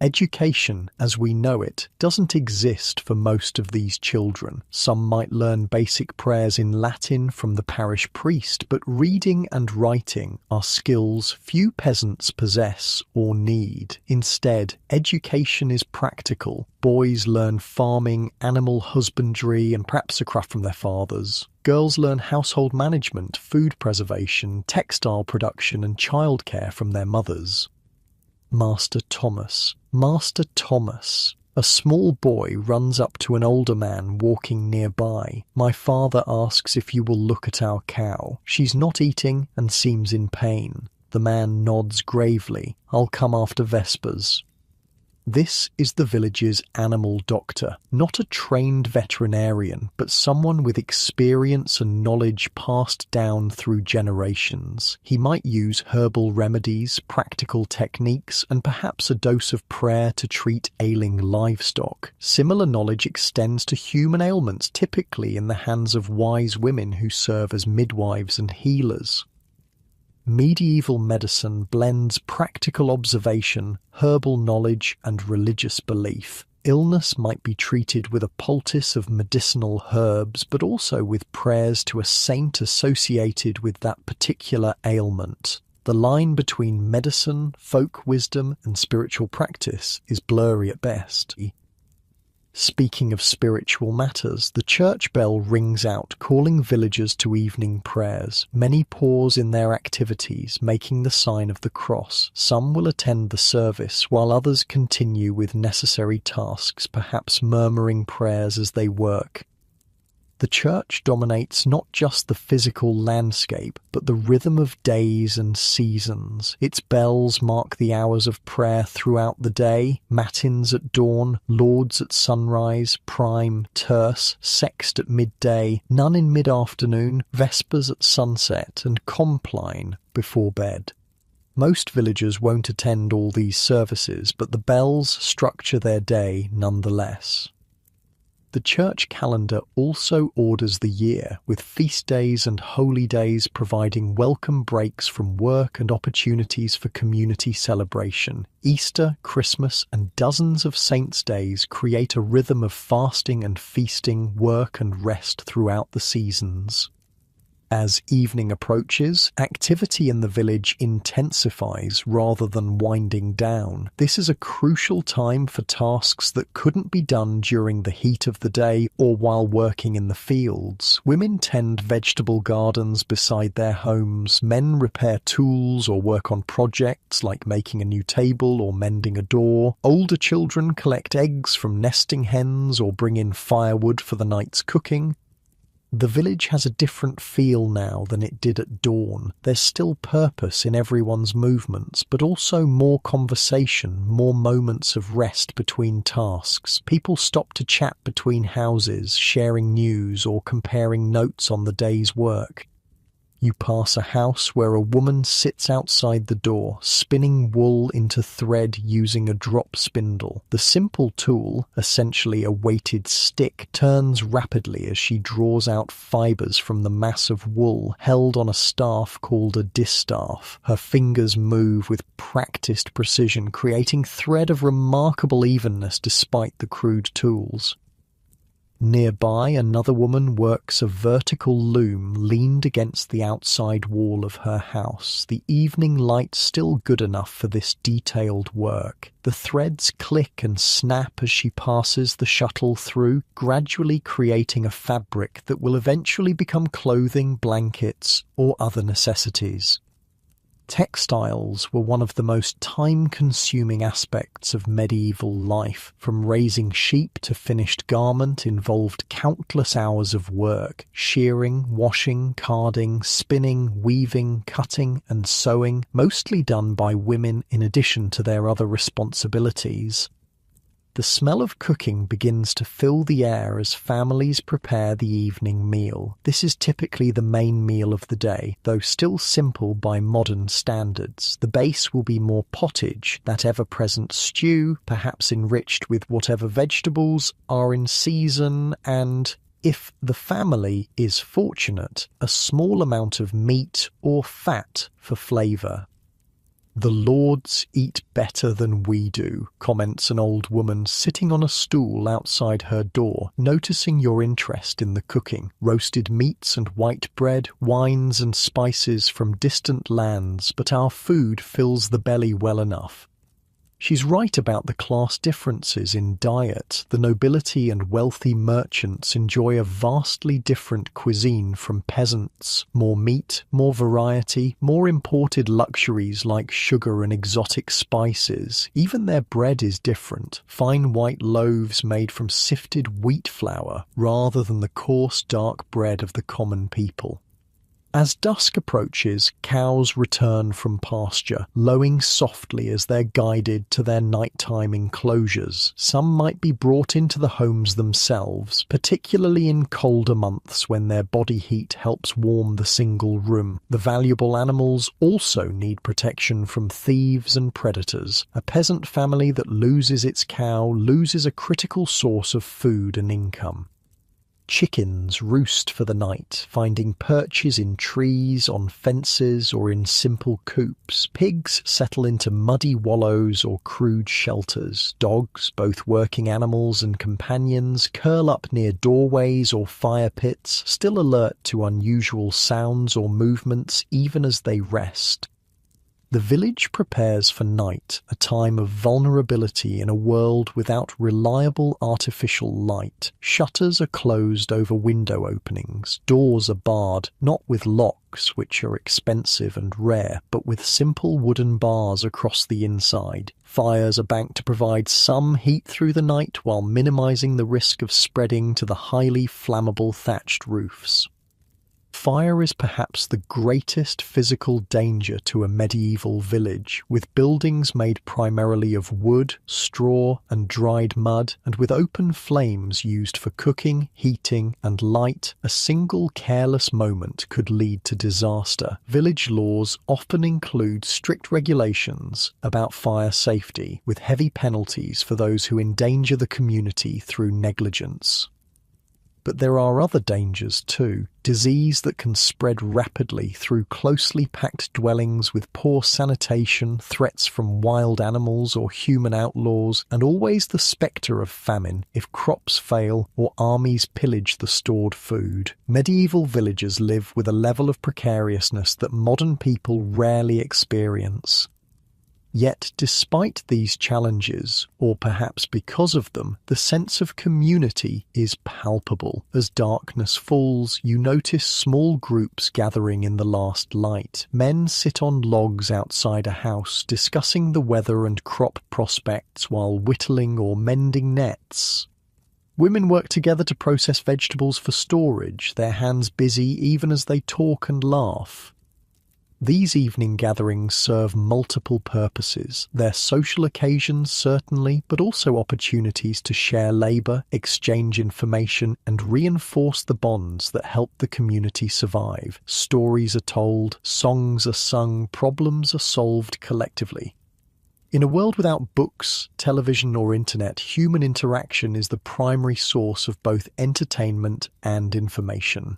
Education, as we know it, doesn't exist for most of these children. Some might learn basic prayers in Latin from the parish priest, but reading and writing are skills few peasants possess or need. Instead, education is practical. Boys learn farming, animal husbandry, and perhaps a craft from their fathers. Girls learn household management, food preservation, textile production, and childcare from their mothers. Master Thomas. A small boy runs up to an older man walking nearby. My father asks if you will look at our cow. She's not eating and seems in pain. The man nods gravely. I'll come after vespers. This is the village's animal doctor, not a trained veterinarian, but someone with experience and knowledge passed down through generations. He might use herbal remedies, practical techniques, and perhaps a dose of prayer to treat ailing livestock. Similar knowledge extends to human ailments, typically in the hands of wise women who serve as midwives and healers. Medieval medicine blends practical observation, herbal knowledge, and religious belief. Illness might be treated with a poultice of medicinal herbs, but also with prayers to a saint associated with that particular ailment. The line between medicine, folk wisdom, and spiritual practice is blurry at best. Speaking of spiritual matters, the church bell rings out, calling villagers to evening prayers. Many pause in their activities, making the sign of the cross. Some will attend the service, while others continue with necessary tasks, perhaps murmuring prayers as they work. The church dominates not just the physical landscape, but the rhythm of days and seasons. Its bells mark the hours of prayer throughout the day: matins at dawn, lauds at sunrise, prime, terce, sext at midday, none in mid-afternoon, vespers at sunset, and compline before bed. Most villagers won't attend all these services, but the bells structure their day nonetheless. The church calendar also orders the year, with feast days and holy days providing welcome breaks from work and opportunities for community celebration. Easter, Christmas, and dozens of saints' days create a rhythm of fasting and feasting, work and rest throughout the seasons. As evening approaches, activity in the village intensifies rather than winding down. This is a crucial time for tasks that couldn't be done during the heat of the day or while working in the fields. Women tend vegetable gardens beside their homes, men repair tools or work on projects like making a new table or mending a door. Older children collect eggs from nesting hens or bring in firewood for the night's cooking. The village has a different feel now than it did at dawn. There's still purpose in everyone's movements, but also more conversation, more moments of rest between tasks. People stop to chat between houses, sharing news or comparing notes on the day's work. You pass a house where a woman sits outside the door, spinning wool into thread using a drop spindle. The simple tool, essentially a weighted stick, turns rapidly as she draws out fibers from the mass of wool held on a staff called a distaff. Her fingers move with practiced precision, creating thread of remarkable evenness despite the crude tools. Nearby, another woman works a vertical loom leaned against the outside wall of her house, the evening light still good enough for this detailed work. The threads click and snap as she passes the shuttle through, gradually creating a fabric that will eventually become clothing, blankets, or other necessities. Textiles were one of the most time-consuming aspects of medieval life. From raising sheep to finished garment involved countless hours of work: shearing, washing, carding, spinning, weaving, cutting, and sewing, mostly done by women in addition to their other responsibilities. The smell of cooking begins to fill the air as families prepare the evening meal. This is typically the main meal of the day, though still simple by modern standards. The base will be more pottage, that ever-present stew, perhaps enriched with whatever vegetables are in season, and, if the family is fortunate, a small amount of meat or fat for flavour. "The lords eat better than we do," comments an old woman sitting on a stool outside her door, noticing your interest in the cooking. Roasted meats and white bread, wines and spices from distant lands, but our food fills the belly well enough. She's right about the class differences in diet. The nobility and wealthy merchants enjoy a vastly different cuisine from peasants. More meat, more variety, more imported luxuries like sugar and exotic spices. Even their bread is different. Fine white loaves made from sifted wheat flour, rather than the coarse dark bread of the common people. As dusk approaches, cows return from pasture, lowing softly as they're guided to their nighttime enclosures. Some might be brought into the homes themselves, particularly in colder months when their body heat helps warm the single room. The valuable animals also need protection from thieves and predators. A peasant family that loses its cow loses a critical source of food and income. Chickens roost for the night, finding perches in trees, on fences, or in simple coops. Pigs settle into muddy wallows or crude shelters. Dogs, both working animals and companions, curl up near doorways or fire pits, still alert to unusual sounds or movements even as they rest. The village prepares for night, a time of vulnerability in a world without reliable artificial light. Shutters are closed over window openings. Doors are barred, not with locks, which are expensive and rare, but with simple wooden bars across the inside. Fires are banked to provide some heat through the night while minimizing the risk of spreading to the highly flammable thatched roofs. Fire is perhaps the greatest physical danger to a medieval village, with buildings made primarily of wood, straw, and dried mud, and with open flames used for cooking, heating, and light. A single careless moment could lead to disaster. Village laws often include strict regulations about fire safety, with heavy penalties for those who endanger the community through negligence. But there are other dangers too. Disease that can spread rapidly through closely packed dwellings with poor sanitation, threats from wild animals or human outlaws, and always the spectre of famine if crops fail or armies pillage the stored food. Medieval villagers live with a level of precariousness that modern people rarely experience. Yet, despite these challenges, or perhaps because of them, the sense of community is palpable. As darkness falls, you notice small groups gathering in the last light. Men sit on logs outside a house, discussing the weather and crop prospects while whittling or mending nets. Women work together to process vegetables for storage, their hands busy even as they talk and laugh. These evening gatherings serve multiple purposes. They're social occasions, certainly, but also opportunities to share labour, exchange information, and reinforce the bonds that help the community survive. Stories are told, songs are sung, problems are solved collectively. In a world without books, television, or internet, human interaction is the primary source of both entertainment and information.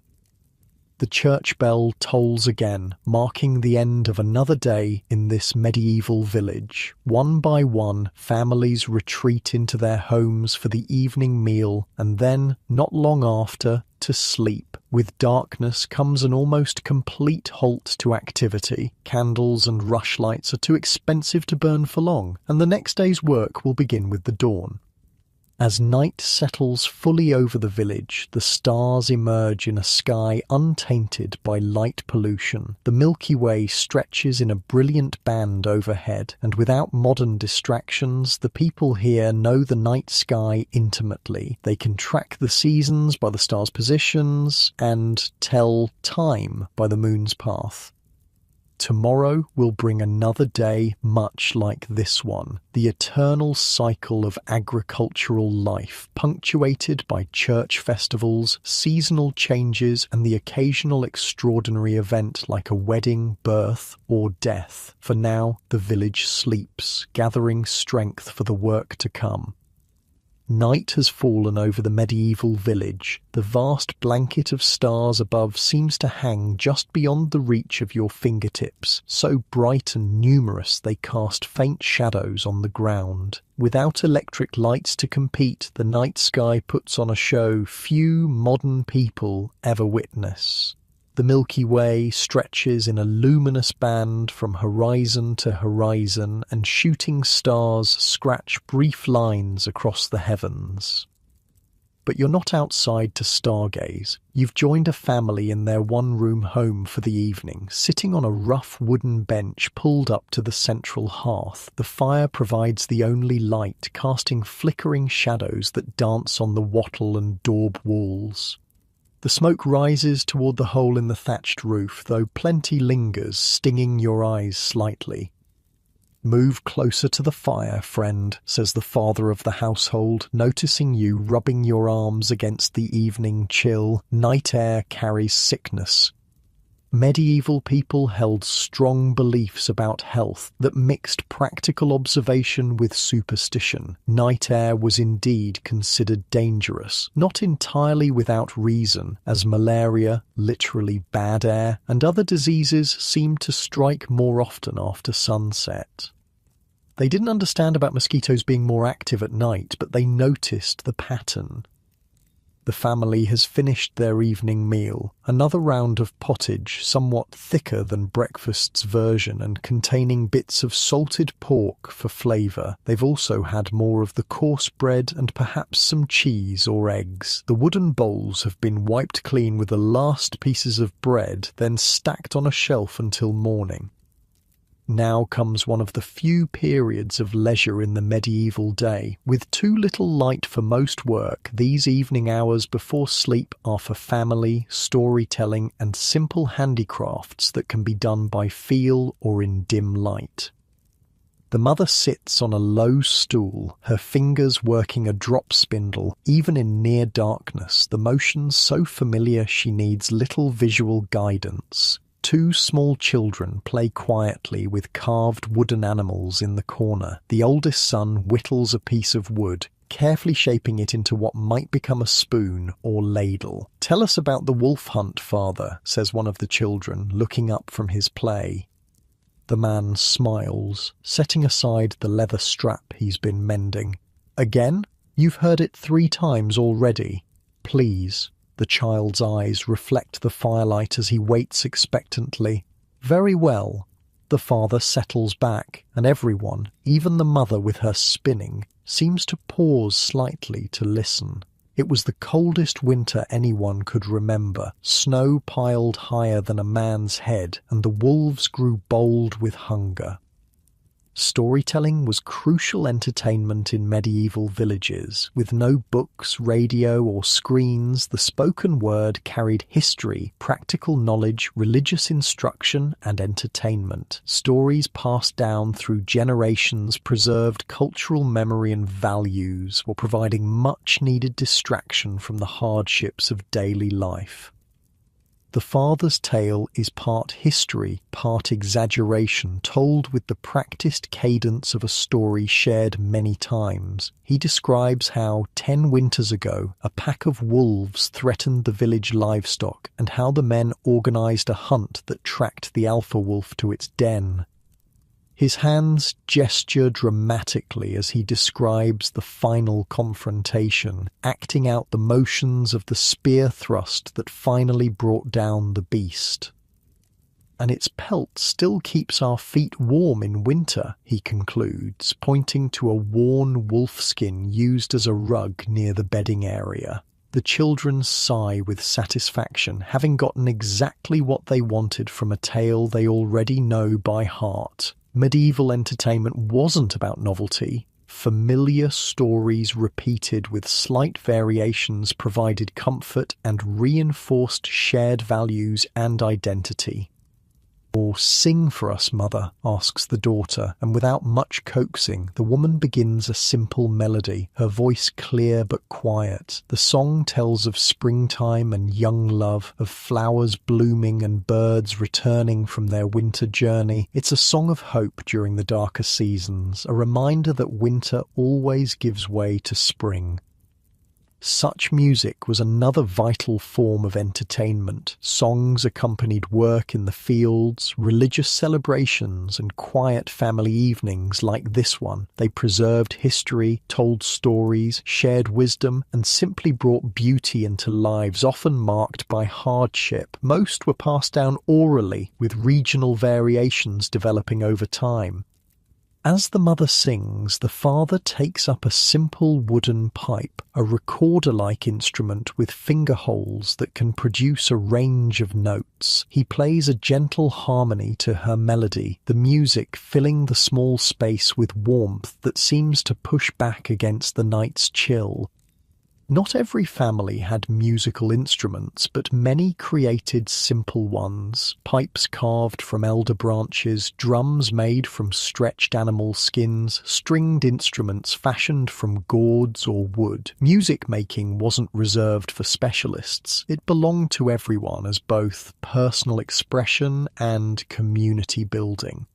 The church bell tolls again, marking the end of another day in this medieval village. One by one, families retreat into their homes for the evening meal, and then, not long after, to sleep. With darkness comes an almost complete halt to activity. Candles and rushlights are too expensive to burn for long, and the next day's work will begin with the dawn. As night settles fully over the village, the stars emerge in a sky untainted by light pollution. The Milky Way stretches in a brilliant band overhead, and without modern distractions, the people here know the night sky intimately. They can track the seasons by the stars' positions and tell time by the moon's path. Tomorrow will bring another day much like this one, the eternal cycle of agricultural life, punctuated by church festivals, seasonal changes, and the occasional extraordinary event like a wedding, birth, or death. For now, the village sleeps, gathering strength for the work to come. Night has fallen over the medieval village. The vast blanket of stars above seems to hang just beyond the reach of your fingertips, so bright and numerous they cast faint shadows on the ground. Without electric lights to compete, the night sky puts on a show few modern people ever witness. The Milky Way stretches in a luminous band from horizon to horizon, and shooting stars scratch brief lines across the heavens. But you're not outside to stargaze. You've joined a family in their one-room home for the evening, sitting on a rough wooden bench pulled up to the central hearth. The fire provides the only light, casting flickering shadows that dance on the wattle and daub walls. The smoke rises toward the hole in the thatched roof, though plenty lingers, stinging your eyes slightly. "Move closer to the fire, friend," says the father of the household, noticing you rubbing your arms against the evening chill. Night air carries sickness. Medieval people held strong beliefs about health that mixed practical observation with superstition. Night air was indeed considered dangerous, not entirely without reason, as malaria, literally bad air, and other diseases seemed to strike more often after sunset. They didn't understand about mosquitoes being more active at night, but they noticed the pattern. The family has finished their evening meal, another round of pottage, somewhat thicker than breakfast's version and containing bits of salted pork for flavour. They've also had more of the coarse bread and perhaps some cheese or eggs. The wooden bowls have been wiped clean with the last pieces of bread, then stacked on a shelf until morning. Now comes one of the few periods of leisure in the medieval day. With too little light for most work, these evening hours before sleep are for family, storytelling, and simple handicrafts that can be done by feel or in dim light. The mother sits on a low stool, her fingers working a drop spindle, even in near darkness, the motions so familiar she needs little visual guidance. Two small children play quietly with carved wooden animals in the corner. The oldest son whittles a piece of wood, carefully shaping it into what might become a spoon or ladle. "Tell us about the wolf hunt, father," says one of the children, looking up from his play. The man smiles, setting aside the leather strap he's been mending. "Again? You've heard it 3 times already. Please." The child's eyes reflect the firelight as he waits expectantly. "Very well." The father settles back, and everyone, even the mother with her spinning, seems to pause slightly to listen. It was the coldest winter anyone could remember. Snow piled higher than a man's head, and the wolves grew bold with hunger. Storytelling was crucial entertainment in medieval villages. With no books, radio, or screens, the spoken word carried history, practical knowledge, religious instruction, and entertainment. Stories passed down through generations preserved cultural memory and values, while providing much-needed distraction from the hardships of daily life. The father's tale is part history, part exaggeration, told with the practiced cadence of a story shared many times. He describes how, 10 winters ago, a pack of wolves threatened the village livestock, and how the men organized a hunt that tracked the alpha wolf to its den. His hands gesture dramatically as he describes the final confrontation, acting out the motions of the spear thrust that finally brought down the beast. "And its pelt still keeps our feet warm in winter," he concludes, pointing to a worn wolfskin used as a rug near the bedding area. The children sigh with satisfaction, having gotten exactly what they wanted from a tale they already know by heart. Medieval entertainment wasn't about novelty. Familiar stories repeated with slight variations provided comfort and reinforced shared values and identity. "Or sing for us, mother," asks the daughter, and without much coaxing, the woman begins a simple melody, her voice clear but quiet. The song tells of springtime and young love, of flowers blooming and birds returning from their winter journey. It's a song of hope during the darker seasons, a reminder that winter always gives way to spring. Such music was another vital form of entertainment. Songs accompanied work in the fields, religious celebrations, and quiet family evenings like this one. They preserved history, told stories, shared wisdom, and simply brought beauty into lives often marked by hardship. Most were passed down orally, with regional variations developing over time. As the mother sings, the father takes up a simple wooden pipe, a recorder-like instrument with finger holes that can produce a range of notes. He plays a gentle harmony to her melody, the music filling the small space with warmth that seems to push back against the night's chill. Not every family had musical instruments, but many created simple ones. Pipes carved from elder branches, drums made from stretched animal skins, stringed instruments fashioned from gourds or wood. Music making wasn't reserved for specialists. It belonged to everyone as both personal expression and community building.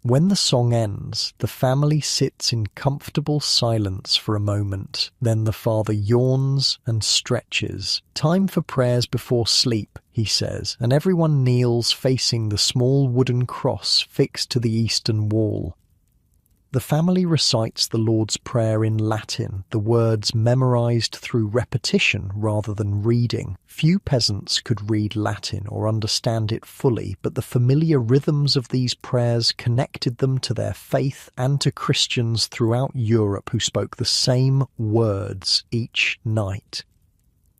When the song ends, the family sits in comfortable silence for a moment. Then the father yawns and stretches. "Time for prayers before sleep," he says, and everyone kneels facing the small wooden cross fixed to the eastern wall. The family recites the Lord's Prayer in Latin, the words memorized through repetition rather than reading. Few peasants could read Latin or understand it fully, but the familiar rhythms of these prayers connected them to their faith and to Christians throughout Europe who spoke the same words each night.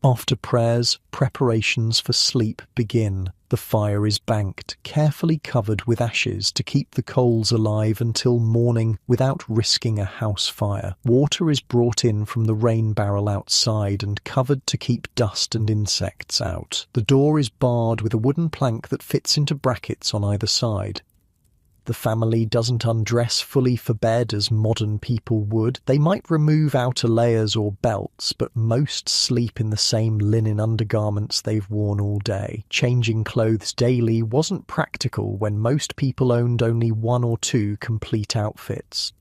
After prayers, preparations for sleep begin. The fire is banked, carefully covered with ashes to keep the coals alive until morning without risking a house fire. Water is brought in from the rain barrel outside and covered to keep dust and insects out. The door is barred with a wooden plank that fits into brackets on either side. The family doesn't undress fully for bed as modern people would. They might remove outer layers or belts, but most sleep in the same linen undergarments they've worn all day. Changing clothes daily wasn't practical when most people owned only one or two complete outfits.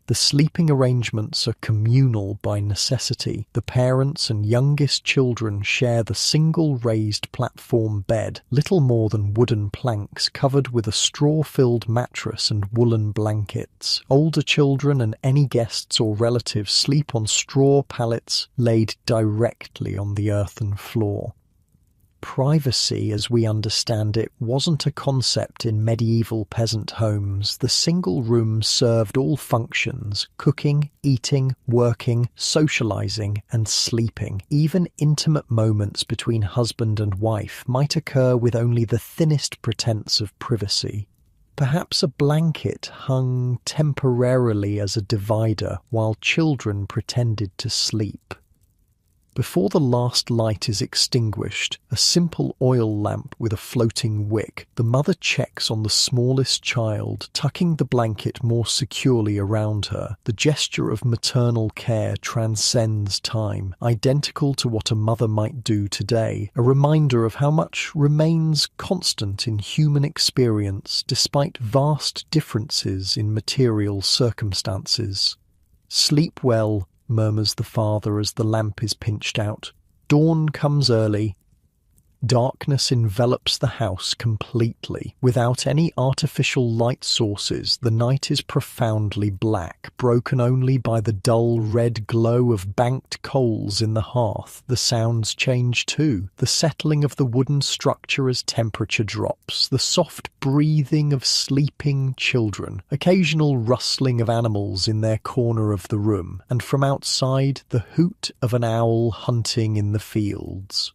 The sleeping arrangements are communal by necessity. The parents and youngest children share the single raised platform bed, little more than wooden planks covered with a straw-filled mattress and woolen blankets. Older children and any guests or relatives sleep on straw pallets laid directly on the earthen floor. Privacy, as we understand it, wasn't a concept in medieval peasant homes. The single room served all functions: cooking, eating, working, socializing, and sleeping. Even intimate moments between husband and wife might occur with only the thinnest pretense of privacy. Perhaps a blanket hung temporarily as a divider while children pretended to sleep. Before the last light is extinguished, a simple oil lamp with a floating wick, the mother checks on the smallest child, tucking the blanket more securely around her. The gesture of maternal care transcends time, identical to what a mother might do today, a reminder of how much remains constant in human experience despite vast differences in material circumstances. "Sleep well," murmurs the father as the lamp is pinched out. Dawn comes early. Darkness envelops the house completely. Without any artificial light sources, the night is profoundly black, broken only by the dull red glow of banked coals in the hearth. The sounds change too. The settling of the wooden structure as temperature drops, the soft breathing of sleeping children, occasional rustling of animals in their corner of the room, and from outside the hoot of an owl hunting in the fields.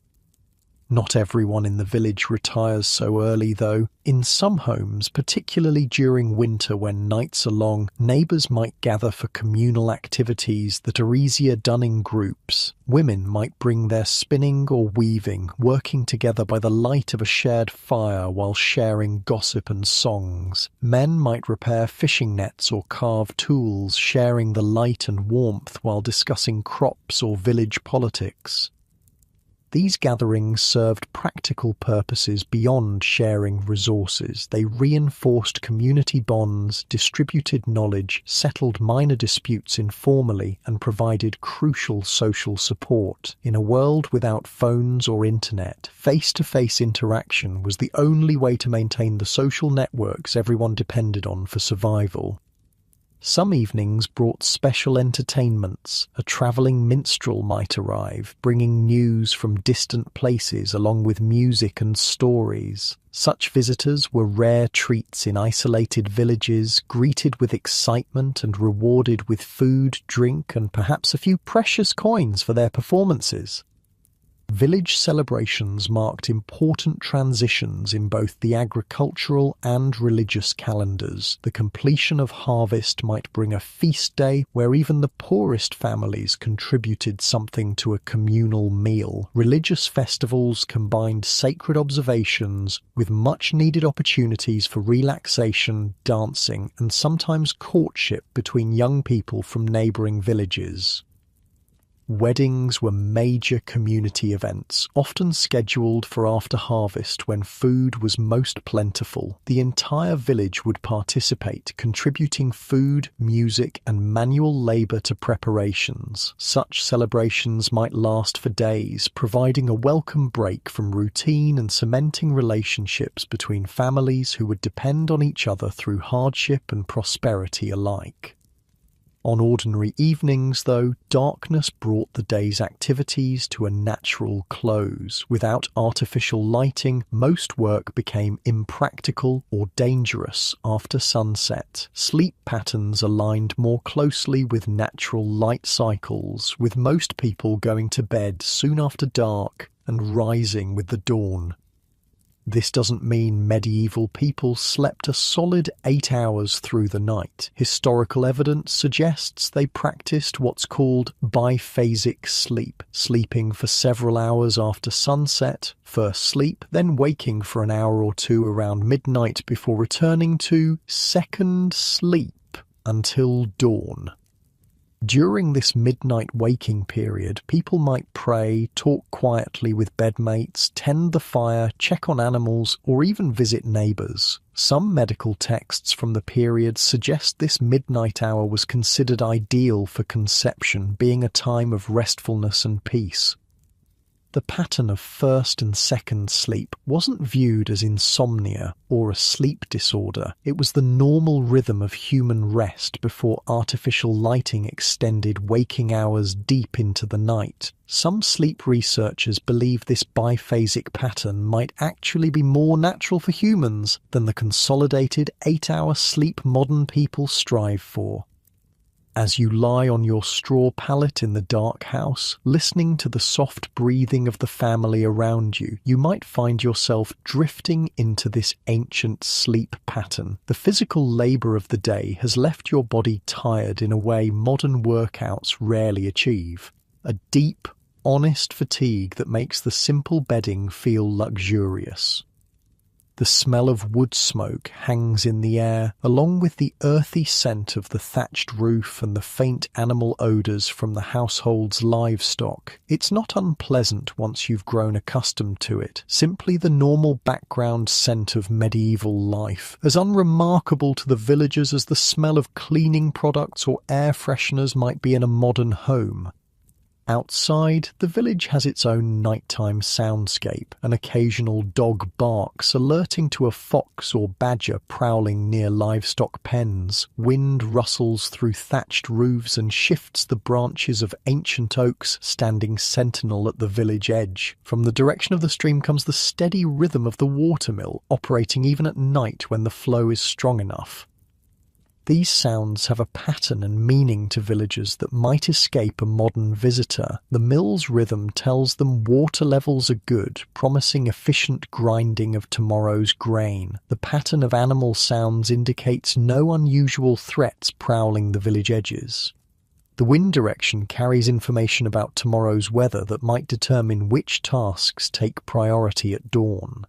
Not everyone in the village retires so early, though. In some homes, particularly during winter when nights are long, neighbours might gather for communal activities that are easier done in groups. Women might bring their spinning or weaving, working together by the light of a shared fire while sharing gossip and songs. Men might repair fishing nets or carve tools, sharing the light and warmth while discussing crops or village politics. These gatherings served practical purposes beyond sharing resources. They reinforced community bonds, distributed knowledge, settled minor disputes informally, and provided crucial social support. In a world without phones or internet, face-to-face interaction was the only way to maintain the social networks everyone depended on for survival. Some evenings brought special entertainments. A travelling minstrel might arrive, bringing news from distant places along with music and stories. Such visitors were rare treats in isolated villages, greeted with excitement and rewarded with food, drink, and perhaps a few precious coins for their performances. Village celebrations marked important transitions in both the agricultural and religious calendars. The completion of harvest might bring a feast day where even the poorest families contributed something to a communal meal. Religious festivals combined sacred observations with much-needed opportunities for relaxation, dancing, and sometimes courtship between young people from neighbouring villages. Weddings were major community events, often scheduled for after harvest when food was most plentiful. The entire village would participate, contributing food, music, and manual labour to preparations. Such celebrations might last for days, providing a welcome break from routine and cementing relationships between families who would depend on each other through hardship and prosperity alike. On ordinary evenings, though, darkness brought the day's activities to a natural close. Without artificial lighting, most work became impractical or dangerous after sunset. Sleep patterns aligned more closely with natural light cycles, with most people going to bed soon after dark and rising with the dawn. This doesn't mean medieval people slept a solid 8 hours through the night. Historical evidence suggests they practiced what's called biphasic sleep, sleeping for several hours after sunset, first sleep, then waking for an hour or two around midnight before returning to second sleep until dawn. During this midnight waking period, people might pray, talk quietly with bedmates, tend the fire, check on animals, or even visit neighbours. Some medical texts from the period suggest this midnight hour was considered ideal for conception, being a time of restfulness and peace. The pattern of first and second sleep wasn't viewed as insomnia or a sleep disorder. It was the normal rhythm of human rest before artificial lighting extended waking hours deep into the night. Some sleep researchers believe this biphasic pattern might actually be more natural for humans than the consolidated 8-hour sleep modern people strive for. As you lie on your straw pallet in the dark house, listening to the soft breathing of the family around you, you might find yourself drifting into this ancient sleep pattern. The physical labour of the day has left your body tired in a way modern workouts rarely achieve. A deep, honest fatigue that makes the simple bedding feel luxurious. The smell of wood smoke hangs in the air, along with the earthy scent of the thatched roof and the faint animal odours from the household's livestock. It's not unpleasant once you've grown accustomed to it, simply the normal background scent of medieval life, as unremarkable to the villagers as the smell of cleaning products or air fresheners might be in a modern home. Outside, the village has its own nighttime soundscape. An occasional dog barks, alerting to a fox or badger prowling near livestock pens. Wind rustles through thatched roofs and shifts the branches of ancient oaks standing sentinel at the village edge. From the direction of the stream comes the steady rhythm of the watermill, operating even at night when the flow is strong enough. These sounds have a pattern and meaning to villagers that might escape a modern visitor. The mill's rhythm tells them water levels are good, promising efficient grinding of tomorrow's grain. The pattern of animal sounds indicates no unusual threats prowling the village edges. The wind direction carries information about tomorrow's weather that might determine which tasks take priority at dawn.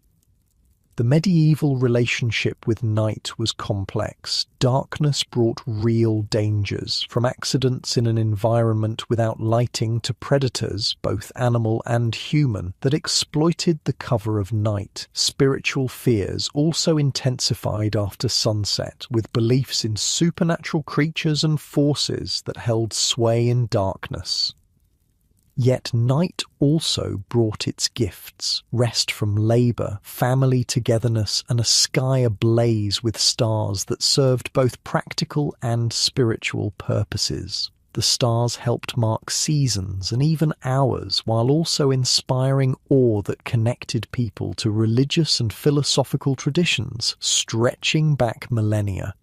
The medieval relationship with night was complex. Darkness brought real dangers, from accidents in an environment without lighting to predators, both animal and human, that exploited the cover of night. Spiritual fears also intensified after sunset, with beliefs in supernatural creatures and forces that held sway in darkness. Yet night also brought its gifts, rest from labour, family togetherness, and a sky ablaze with stars that served both practical and spiritual purposes. The stars helped mark seasons and even hours, while also inspiring awe that connected people to religious and philosophical traditions, stretching back millennia.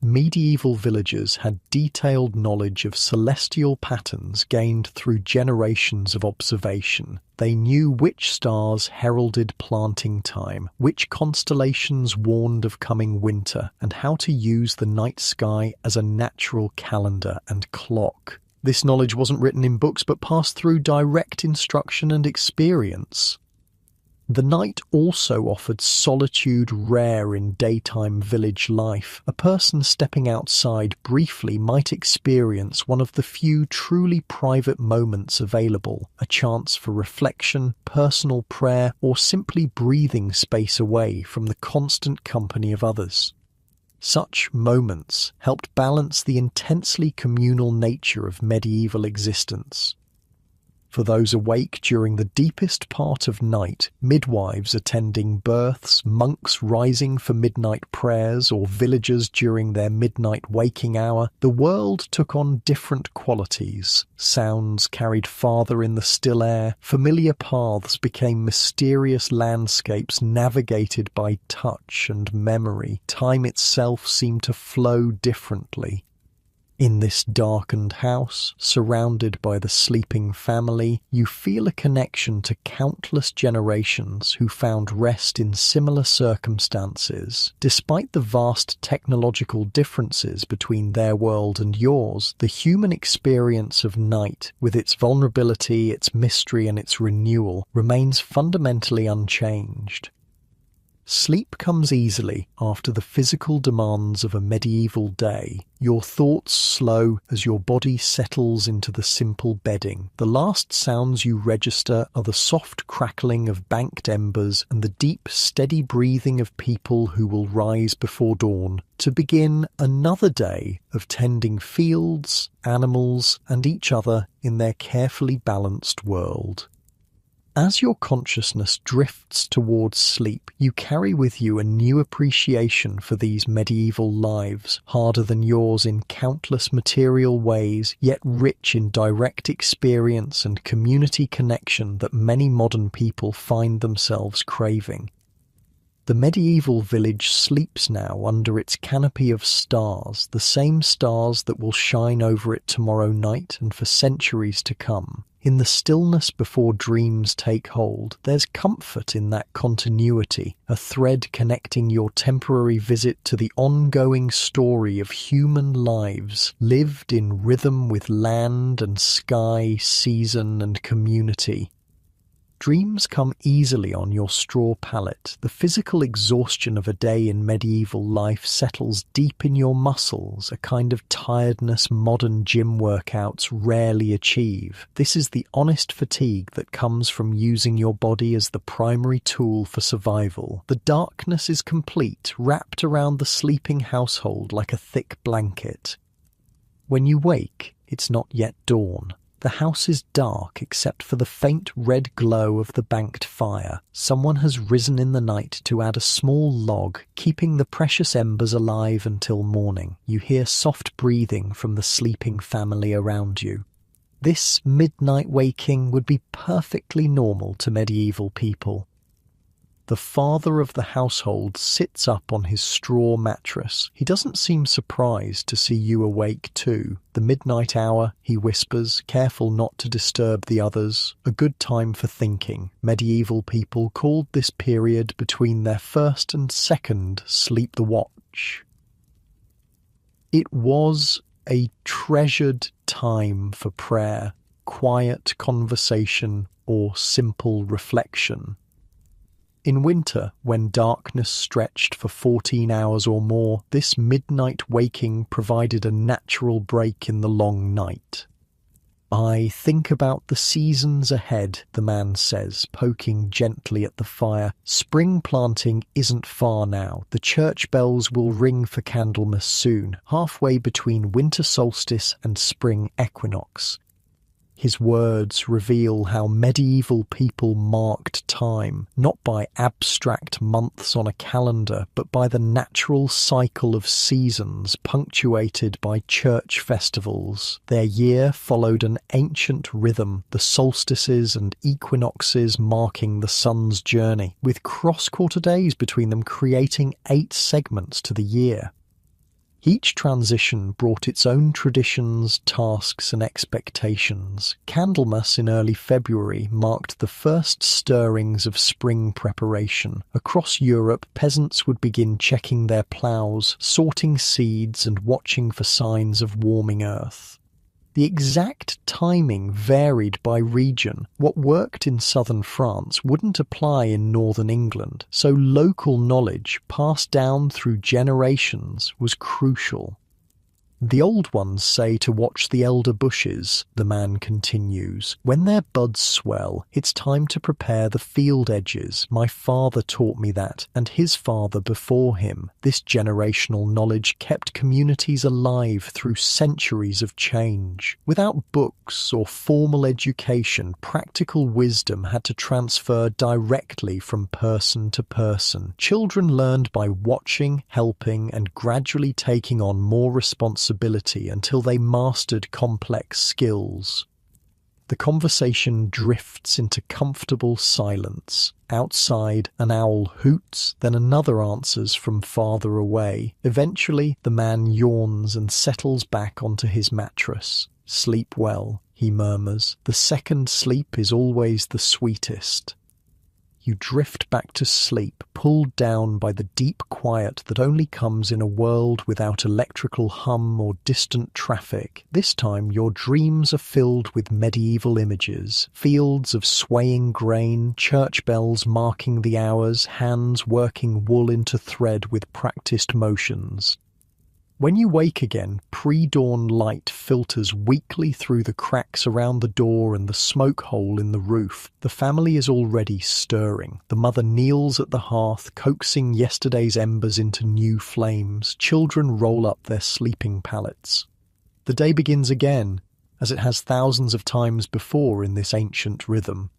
Medieval villagers had detailed knowledge of celestial patterns gained through generations of observation. They knew which stars heralded planting time, which constellations warned of coming winter, and how to use the night sky as a natural calendar and clock. This knowledge wasn't written in books but passed through direct instruction and experience. The night also offered solitude rare in daytime village life. A person stepping outside briefly might experience one of the few truly private moments available, a chance for reflection, personal prayer, or simply breathing space away from the constant company of others. Such moments helped balance the intensely communal nature of medieval existence. For those awake during the deepest part of night, midwives attending births, monks rising for midnight prayers, or villagers during their midnight waking hour, the world took on different qualities. Sounds carried farther in the still air, familiar paths became mysterious landscapes navigated by touch and memory. Time itself seemed to flow differently. In this darkened house, surrounded by the sleeping family, you feel a connection to countless generations who found rest in similar circumstances. Despite the vast technological differences between their world and yours, the human experience of night, with its vulnerability, its mystery, and its renewal, remains fundamentally unchanged. Sleep comes easily after the physical demands of a medieval day. Your thoughts slow as your body settles into the simple bedding. The last sounds you register are the soft crackling of banked embers and the deep, steady breathing of people who will rise before dawn to begin another day of tending fields, animals, and each other in their carefully balanced world. As your consciousness drifts towards sleep, you carry with you a new appreciation for these medieval lives, harder than yours in countless material ways, yet rich in direct experience and community connection that many modern people find themselves craving. The medieval village sleeps now under its canopy of stars, the same stars that will shine over it tomorrow night and for centuries to come. In the stillness before dreams take hold, there's comfort in that continuity, a thread connecting your temporary visit to the ongoing story of human lives, lived in rhythm with land and sky, season and community. Dreams come easily on your straw pallet. The physical exhaustion of a day in medieval life settles deep in your muscles, a kind of tiredness modern gym workouts rarely achieve. This is the honest fatigue that comes from using your body as the primary tool for survival. The darkness is complete, wrapped around the sleeping household like a thick blanket. When you wake, it's not yet dawn. The house is dark except for the faint red glow of the banked fire. Someone has risen in the night to add a small log, keeping the precious embers alive until morning. You hear soft breathing from the sleeping family around you. This midnight waking would be perfectly normal to medieval people. The father of the household sits up on his straw mattress. He doesn't seem surprised to see you awake too. The midnight hour, he whispers, careful not to disturb the others. A good time for thinking. Medieval people called this period between their first and second sleep the watch. It was a treasured time for prayer, quiet conversation, or simple reflection. In winter, when darkness stretched for 14 hours or more, this midnight waking provided a natural break in the long night. "I think about the seasons ahead," the man says, poking gently at the fire. "Spring planting isn't far now. The church bells will ring for Candlemas soon, halfway between winter solstice and spring equinox." His words reveal how medieval people marked time, not by abstract months on a calendar, but by the natural cycle of seasons punctuated by church festivals. Their year followed an ancient rhythm, the solstices and equinoxes marking the sun's journey, with cross-quarter days between them creating 8 segments to the year. Each transition brought its own traditions, tasks and expectations. Candlemas in early February marked the first stirrings of spring preparation. Across Europe, peasants would begin checking their ploughs, sorting seeds and watching for signs of warming earth. The exact timing varied by region. What worked in southern France wouldn't apply in northern England, so local knowledge passed down through generations was crucial. "The old ones say to watch the elder bushes," the man continues. "When their buds swell, it's time to prepare the field edges. My father taught me that, and his father before him. This generational knowledge kept communities alive through centuries of change. Without books or formal education, practical wisdom had to transfer directly from person to person. Children learned by watching, helping, and gradually taking on more responsibility until they mastered complex skills. The conversation drifts into comfortable silence. Outside, an owl hoots, then another answers from farther away. Eventually, the man yawns and settles back onto his mattress. "Sleep well," he murmurs. "The second sleep is always the sweetest." You drift back to sleep, pulled down by the deep quiet that only comes in a world without electrical hum or distant traffic. This time your dreams are filled with medieval images, fields of swaying grain, church bells marking the hours, hands working wool into thread with practiced motions. When you wake again, pre-dawn light filters weakly through the cracks around the door and the smoke hole in the roof. The family is already stirring. The mother kneels at the hearth, coaxing yesterday's embers into new flames. Children roll up their sleeping pallets. The day begins again, as it has thousands of times before in this ancient rhythm.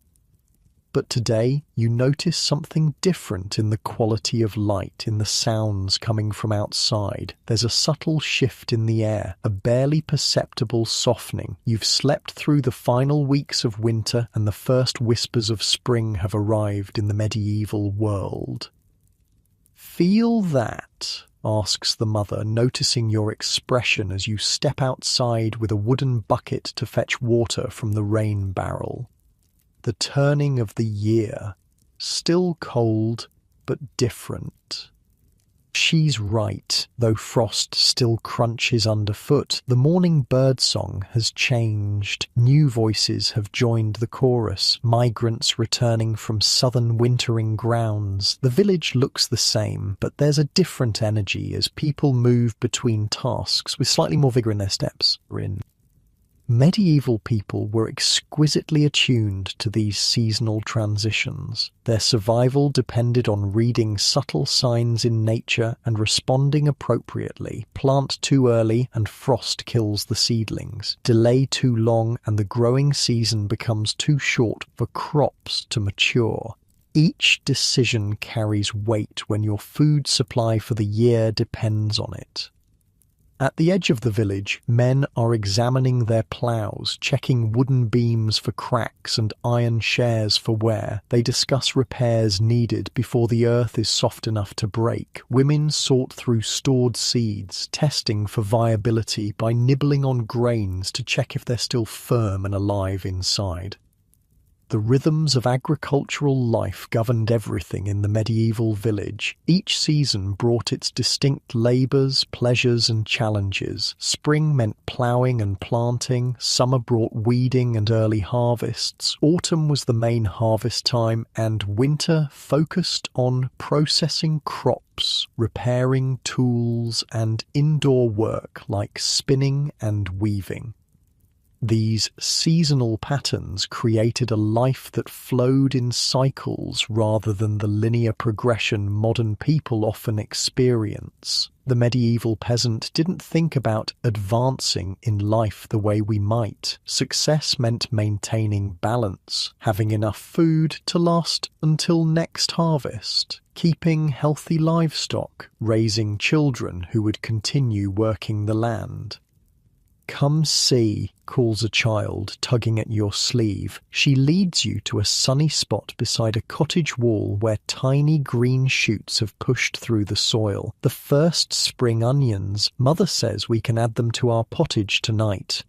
But today, you notice something different in the quality of light, in the sounds coming from outside. There's a subtle shift in the air, a barely perceptible softening. You've slept through the final weeks of winter, and the first whispers of spring have arrived in the medieval world. "Feel that?" asks the mother, noticing your expression as you step outside with a wooden bucket to fetch water from the rain barrel. The turning of the year, still cold, but different. She's right, though frost still crunches underfoot. The morning birdsong has changed. New voices have joined the chorus, migrants returning from southern wintering grounds. The village looks the same, but there's a different energy as people move between tasks with slightly more vigour in their steps. Medieval people were exquisitely attuned to these seasonal transitions. Their survival depended on reading subtle signs in nature and responding appropriately. Plant too early and frost kills the seedlings. Delay too long and the growing season becomes too short for crops to mature. Each decision carries weight when your food supply for the year depends on it. At the edge of the village, men are examining their ploughs, checking wooden beams for cracks and iron shares for wear. They discuss repairs needed before the earth is soft enough to break. Women sort through stored seeds, testing for viability by nibbling on grains to check if they're still firm and alive inside. The rhythms of agricultural life governed everything in the medieval village. Each season brought its distinct labours, pleasures and challenges. Spring meant ploughing and planting, summer brought weeding and early harvests, autumn was the main harvest time, and winter focused on processing crops, repairing tools and indoor work like spinning and weaving. These seasonal patterns created a life that flowed in cycles rather than the linear progression modern people often experience. The medieval peasant didn't think about advancing in life the way we might. Success meant maintaining balance, having enough food to last until next harvest, keeping healthy livestock, raising children who would continue working the land. "Come see," calls a child, tugging at your sleeve. She leads you to a sunny spot beside a cottage wall where tiny green shoots have pushed through the soil. The first spring onions. Mother says we can add them to our pottage tonight.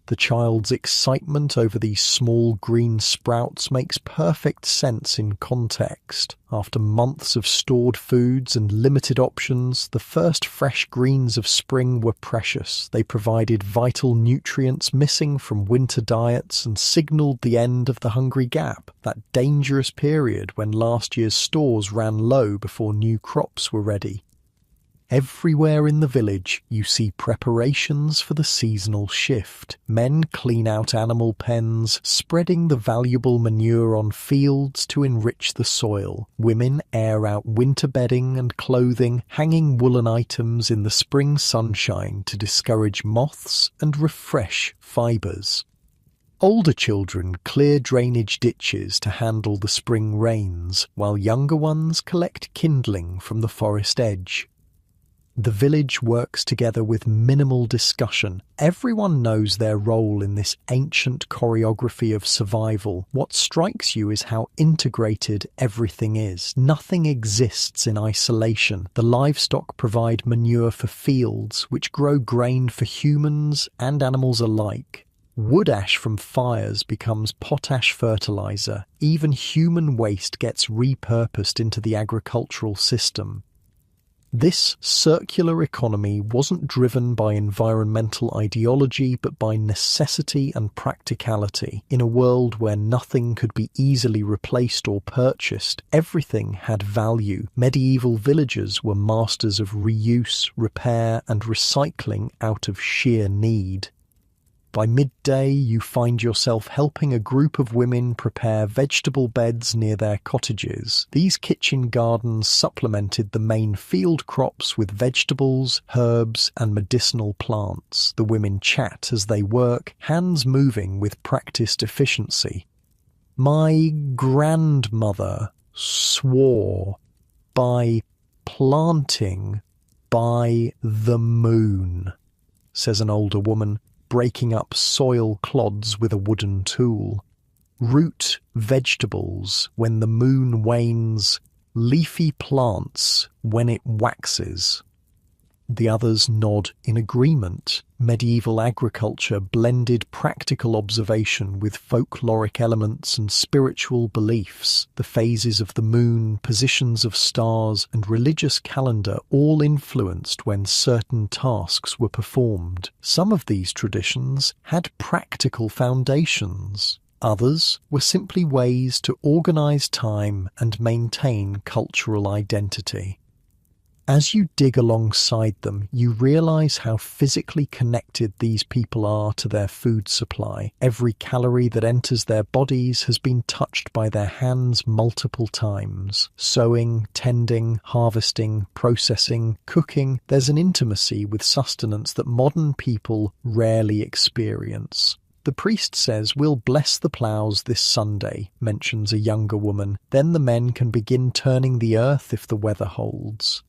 The child's excitement over these small green sprouts makes perfect sense in context. After months of stored foods and limited options, the first fresh greens of spring were precious. They provided vital nutrients missing from winter diets and signalled the end of the hungry gap, that dangerous period when last year's stores ran low before new crops were ready. Everywhere in the village you see preparations for the seasonal shift. Men clean out animal pens, spreading the valuable manure on fields to enrich the soil. Women air out winter bedding and clothing, hanging woolen items in the spring sunshine to discourage moths and refresh fibres. Older children clear drainage ditches to handle the spring rains, while younger ones collect kindling from the forest edge. The village works together with minimal discussion. Everyone knows their role in this ancient choreography of survival. What strikes you is how integrated everything is. Nothing exists in isolation. The livestock provide manure for fields, which grow grain for humans and animals alike. Wood ash from fires becomes potash fertilizer. Even human waste gets repurposed into the agricultural system. This circular economy wasn't driven by environmental ideology but by necessity and practicality. In a world where nothing could be easily replaced or purchased, everything had value. Medieval villagers were masters of reuse, repair, and recycling out of sheer need. By midday, you find yourself helping a group of women prepare vegetable beds near their cottages. These kitchen gardens supplemented the main field crops with vegetables, herbs, and medicinal plants. The women chat as they work, hands moving with practiced efficiency. My grandmother swore by planting by the moon, says an older woman, breaking up soil clods with a wooden tool. Root vegetables when the moon wanes, leafy plants when it waxes. The others nod in agreement. Medieval agriculture blended practical observation with folkloric elements and spiritual beliefs. The phases of the moon, positions of stars, and religious calendar all influenced when certain tasks were performed. Some of these traditions had practical foundations. Others were simply ways to organize time and maintain cultural identity. As you dig alongside them, you realize how physically connected these people are to their food supply. Every calorie that enters their bodies has been touched by their hands multiple times. Sowing, tending, harvesting, processing, cooking. There's an intimacy with sustenance that modern people rarely experience. The priest says, "We'll bless the ploughs this Sunday," mentions a younger woman. Then the men can begin turning the earth if the weather holds.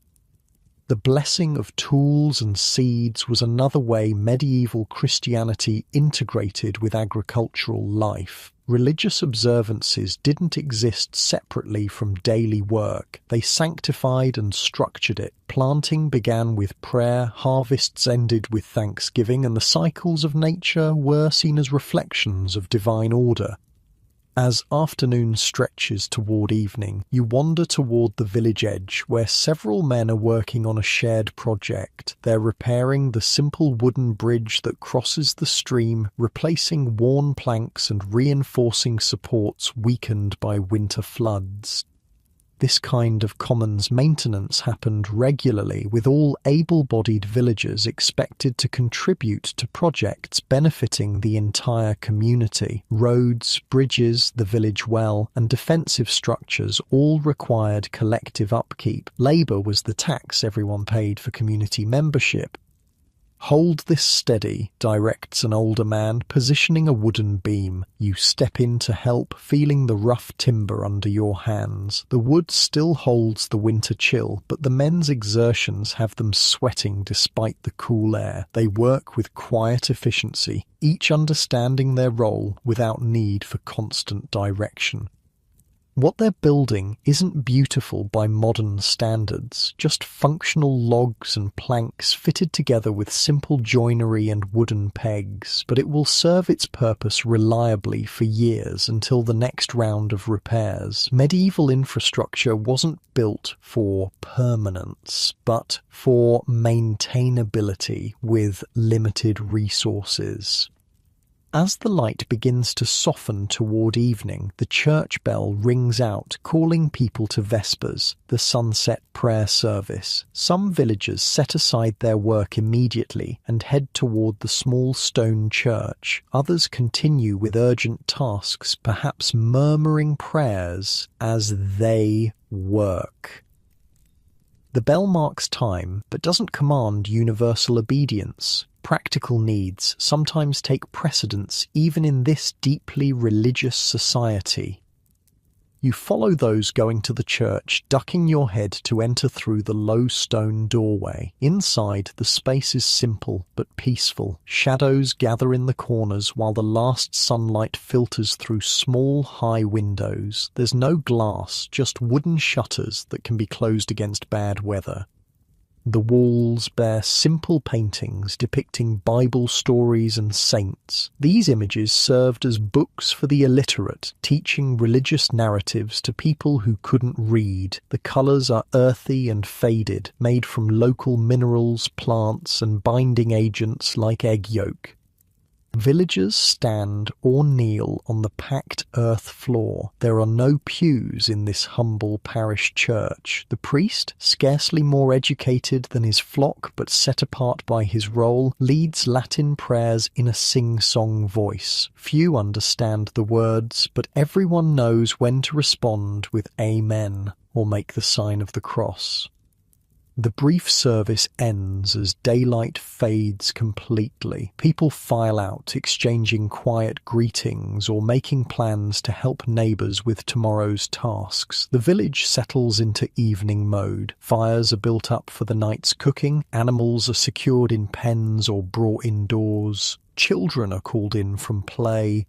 The blessing of tools and seeds was another way medieval Christianity integrated with agricultural life. Religious observances didn't exist separately from daily work. They sanctified and structured it. Planting began with prayer, harvests ended with thanksgiving, and the cycles of nature were seen as reflections of divine order. As afternoon stretches toward evening, you wander toward the village edge, where several men are working on a shared project. They're repairing the simple wooden bridge that crosses the stream, replacing worn planks and reinforcing supports weakened by winter floods. This kind of commons maintenance happened regularly, with all able-bodied villagers expected to contribute to projects benefiting the entire community. Roads, bridges, the village well, and defensive structures all required collective upkeep. Labour was the tax everyone paid for community membership. "Hold this steady," directs an older man, positioning a wooden beam. You step in to help, feeling the rough timber under your hands. The wood still holds the winter chill, but the men's exertions have them sweating despite the cool air. They work with quiet efficiency, each understanding their role without need for constant direction. What they're building isn't beautiful by modern standards, just functional logs and planks fitted together with simple joinery and wooden pegs, but it will serve its purpose reliably for years until the next round of repairs. Medieval infrastructure wasn't built for permanence, but for maintainability with limited resources. As the light begins to soften toward evening, the church bell rings out, calling people to Vespers, the sunset prayer service. Some villagers set aside their work immediately and head toward the small stone church. Others continue with urgent tasks, perhaps murmuring prayers as they work. The bell marks time, but doesn't command universal obedience. Practical needs sometimes take precedence even in this deeply religious society. You follow those going to the church, ducking your head to enter through the low stone doorway. Inside, the space is simple but peaceful. Shadows gather in the corners while the last sunlight filters through small, high windows. There's no glass, just wooden shutters that can be closed against bad weather. The walls bear simple paintings depicting Bible stories and saints. These images served as books for the illiterate, teaching religious narratives to people who couldn't read. The colours are earthy and faded, made from local minerals, plants, and binding agents like egg yolk. Villagers stand or kneel on the packed earth floor. There are no pews in this humble parish church. The priest, scarcely more educated than his flock but set apart by his role, leads Latin prayers in a sing-song voice. Few understand the words, but everyone knows when to respond with Amen or make the sign of the cross. The brief service ends as daylight fades completely. People file out, exchanging quiet greetings or making plans to help neighbours with tomorrow's tasks. The village settles into evening mode. Fires are built up for the night's cooking. Animals are secured in pens or brought indoors. Children are called in from play.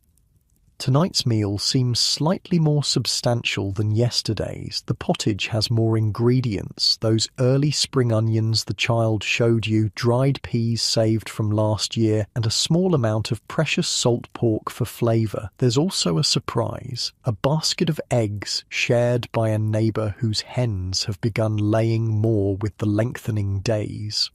Tonight's meal seems slightly more substantial than yesterday's. The pottage has more ingredients, those early spring onions the child showed you, dried peas saved from last year, and a small amount of precious salt pork for flavour. There's also a surprise, a basket of eggs shared by a neighbour whose hens have begun laying more with the lengthening days.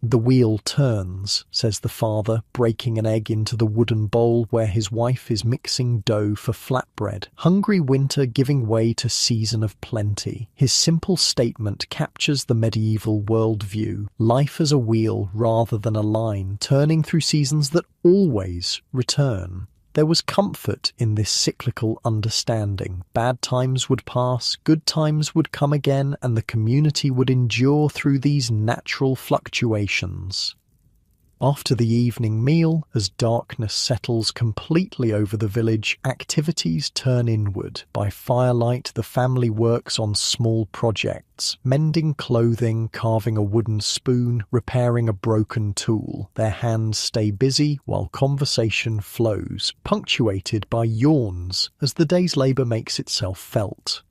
"The wheel turns," says the father, breaking an egg into the wooden bowl where his wife is mixing dough for flatbread. Hungry winter giving way to season of plenty. His simple statement captures the medieval worldview. Life as a wheel rather than a line, turning through seasons that always return. There was comfort in this cyclical understanding. Bad times would pass, good times would come again, and the community would endure through these natural fluctuations. After the evening meal, as darkness settles completely over the village, activities turn inward. By firelight, the family works on small projects, mending clothing, carving a wooden spoon, repairing a broken tool. Their hands stay busy while conversation flows, punctuated by yawns as the day's labour makes itself felt.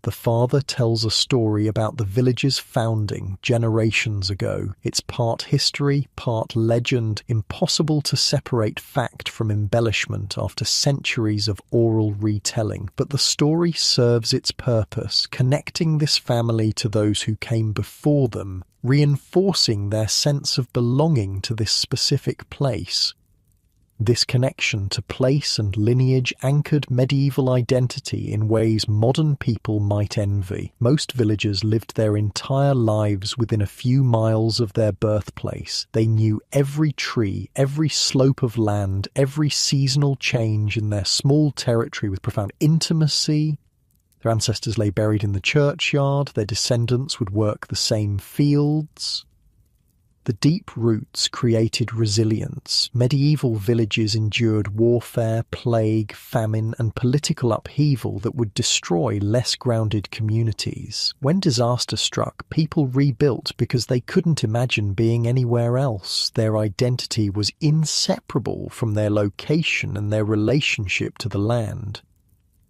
The father tells a story about the village's founding generations ago. It's part history, part legend, impossible to separate fact from embellishment after centuries of oral retelling. But the story serves its purpose, connecting this family to those who came before them, reinforcing their sense of belonging to this specific place. This connection to place and lineage anchored medieval identity in ways modern people might envy. Most villagers lived their entire lives within a few miles of their birthplace. They knew every tree, every slope of land, every seasonal change in their small territory with profound intimacy. Their ancestors lay buried in the churchyard. Their descendants would work the same fields. The deep roots created resilience. Medieval villages endured warfare, plague, famine, and political upheaval that would destroy less grounded communities. When disaster struck, people rebuilt because they couldn't imagine being anywhere else. Their identity was inseparable from their location and their relationship to the land.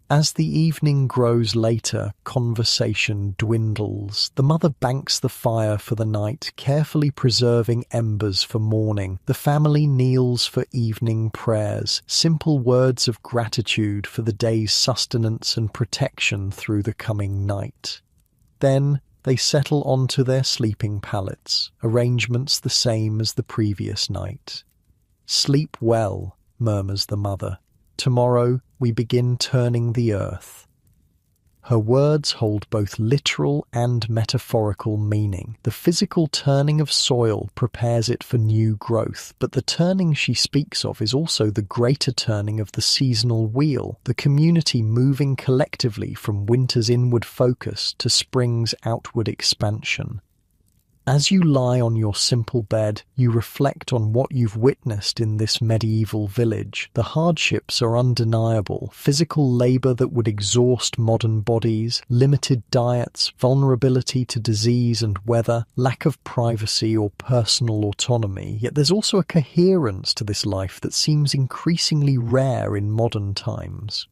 As the evening grows later, conversation dwindles. The mother banks the fire for the night, carefully preserving embers for morning. The family kneels for evening prayers, simple words of gratitude for the day's sustenance and protection through the coming night. Then they settle onto their sleeping pallets, arrangements the same as the previous night. "Sleep well," murmurs the mother. "Tomorrow we begin turning the earth." Her words hold both literal and metaphorical meaning. The physical turning of soil prepares it for new growth, but the turning she speaks of is also the greater turning of the seasonal wheel, the community moving collectively from winter's inward focus to spring's outward expansion. As you lie on your simple bed, you reflect on what you've witnessed in this medieval village. The hardships are undeniable: physical labor that would exhaust modern bodies, limited diets, vulnerability to disease and weather, lack of privacy or personal autonomy. Yet there's also a coherence to this life that seems increasingly rare in modern times.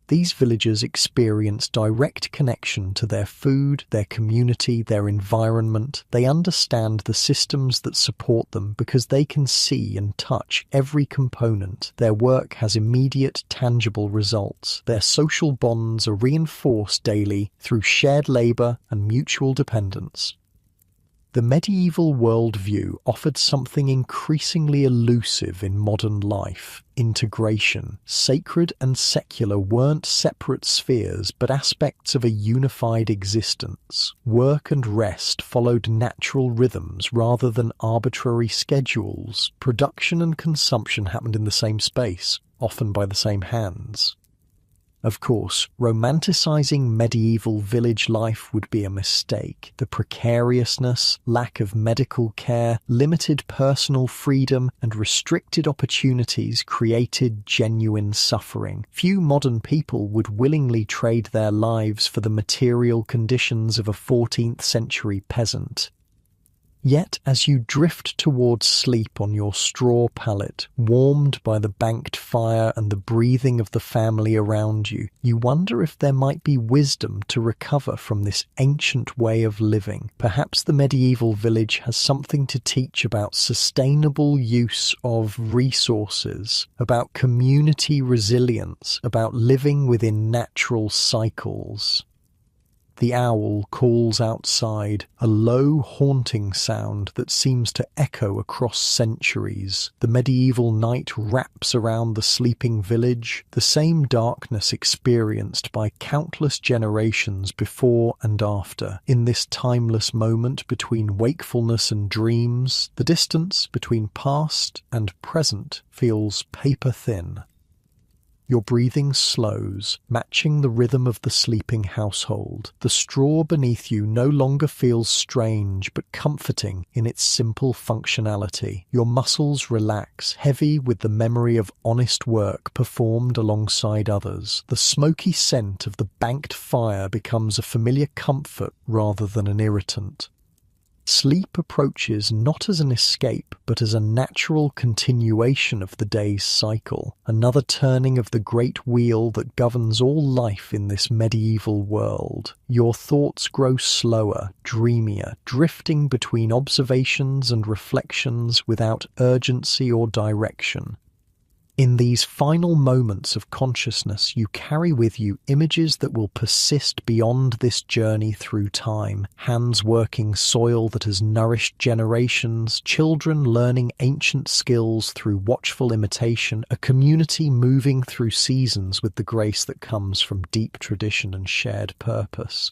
These villagers experience direct connection to their food, their community, their environment. They understand the systems that support them because they can see and touch every component. Their work has immediate, tangible results. Their social bonds are reinforced daily through shared labor and mutual dependence. The medieval worldview offered something increasingly elusive in modern life: integration. Sacred and secular weren't separate spheres, but aspects of a unified existence. Work and rest followed natural rhythms rather than arbitrary schedules. Production and consumption happened in the same space, often by the same hands. Of course, romanticizing medieval village life would be a mistake. The precariousness, lack of medical care, limited personal freedom, and restricted opportunities created genuine suffering. Few modern people would willingly trade their lives for the material conditions of a 14th century peasant. Yet, as you drift towards sleep on your straw pallet, warmed by the banked fire and the breathing of the family around you, you wonder if there might be wisdom to recover from this ancient way of living. Perhaps the medieval village has something to teach about sustainable use of resources, about community resilience, about living within natural cycles. The owl calls outside, a low, haunting sound that seems to echo across centuries. The medieval night wraps around the sleeping village, the same darkness experienced by countless generations before and after. In this timeless moment between wakefulness and dreams, the distance between past and present feels paper-thin. Your breathing slows, matching the rhythm of the sleeping household. The straw beneath you no longer feels strange, but comforting in its simple functionality. Your muscles relax, heavy with the memory of honest work performed alongside others. The smoky scent of the banked fire becomes a familiar comfort rather than an irritant. Sleep approaches not as an escape, but as a natural continuation of the day's cycle, another turning of the great wheel that governs all life in this medieval world. Your thoughts grow slower, dreamier, drifting between observations and reflections without urgency or direction. In these final moments of consciousness, you carry with you images that will persist beyond this journey through time. Hands working soil that has nourished generations, children learning ancient skills through watchful imitation, a community moving through seasons with the grace that comes from deep tradition and shared purpose.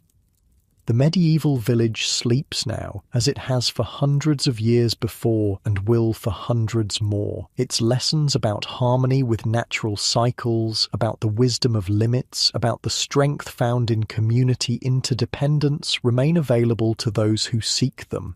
The medieval village sleeps now, as it has for hundreds of years before and will for hundreds more. Its lessons about harmony with natural cycles, about the wisdom of limits, about the strength found in community interdependence remain available to those who seek them.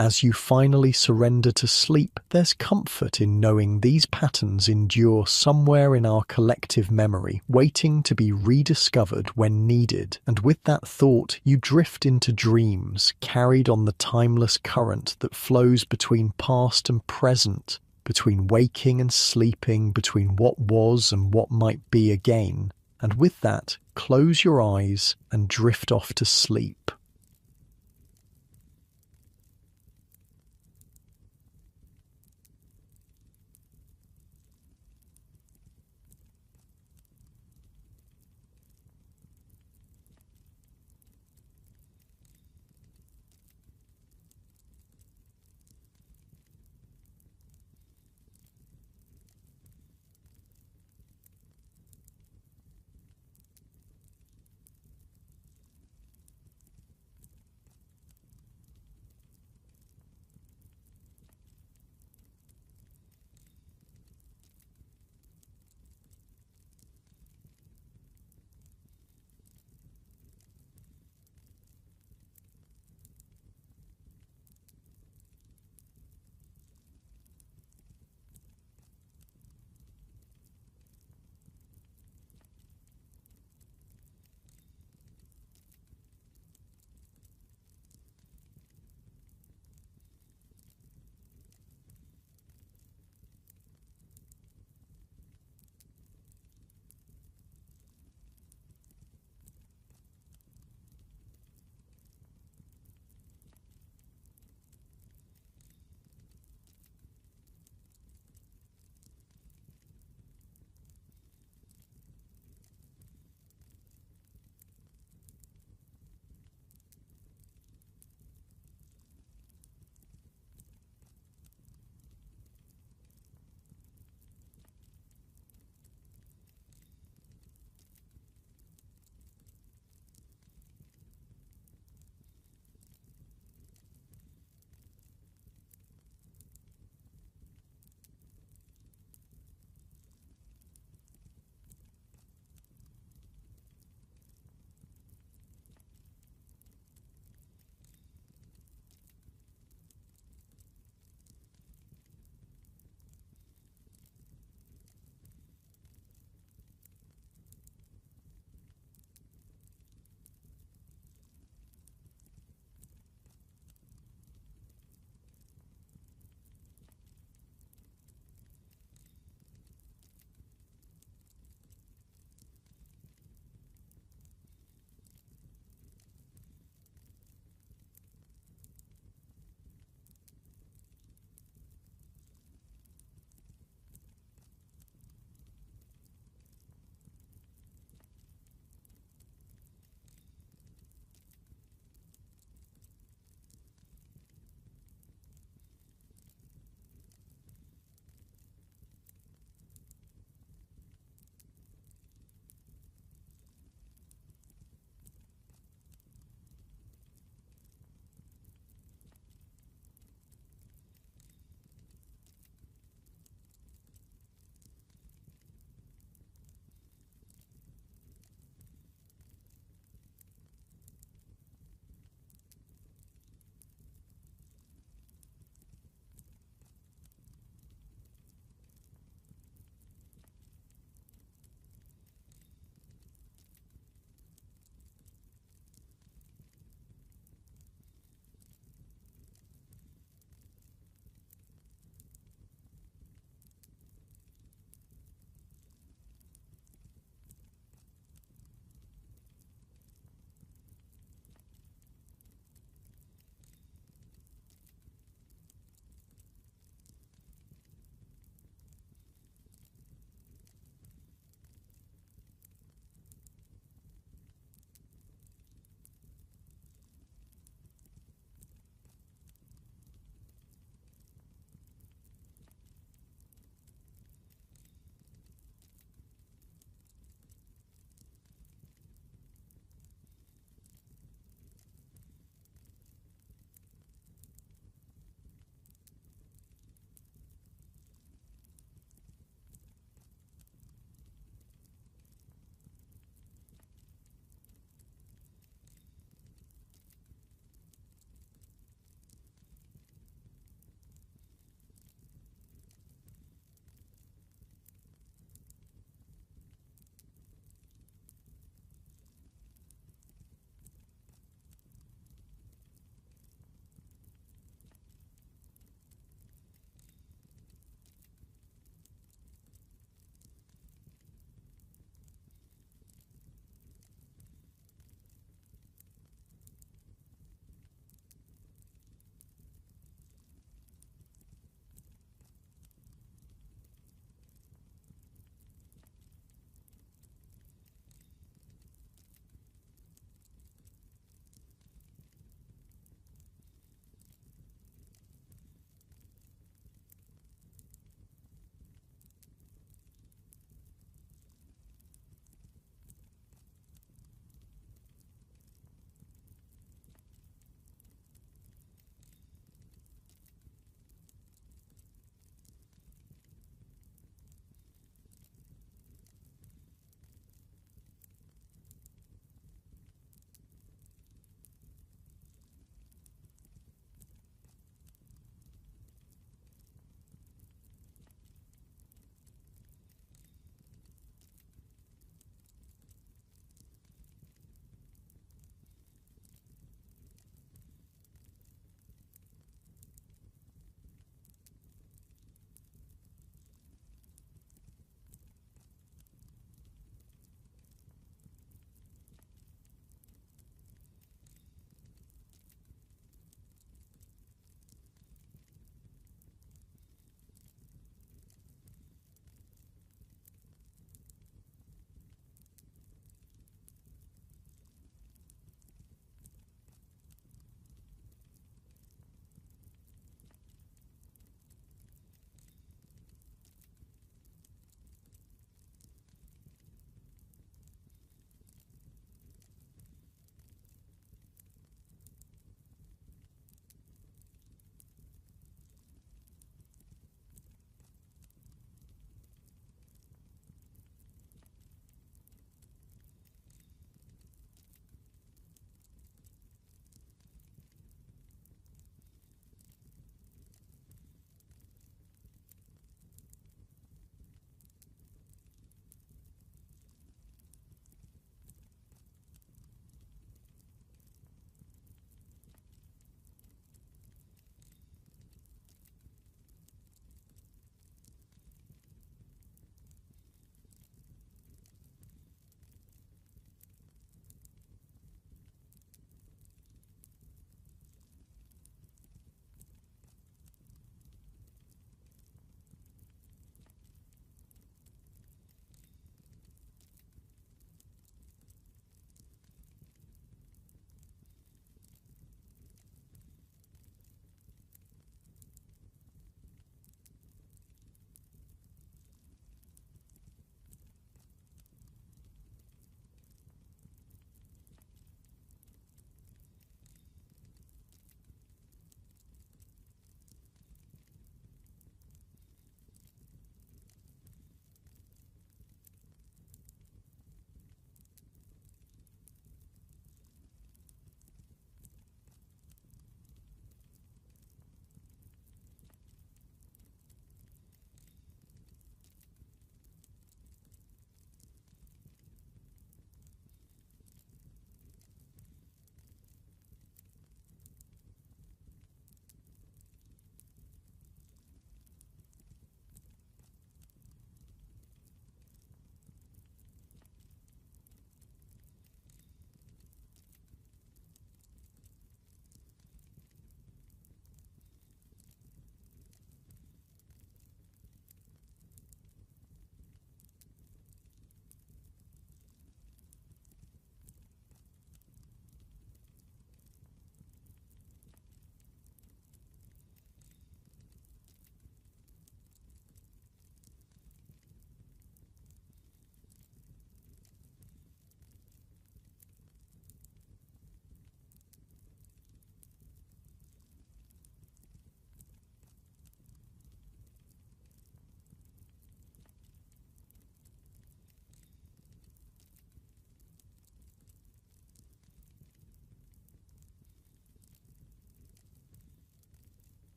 As you finally surrender to sleep, there's comfort in knowing these patterns endure somewhere in our collective memory, waiting to be rediscovered when needed. And with that thought, you drift into dreams, carried on the timeless current that flows between past and present, between waking and sleeping, between what was and what might be again. And with that, close your eyes and drift off to sleep.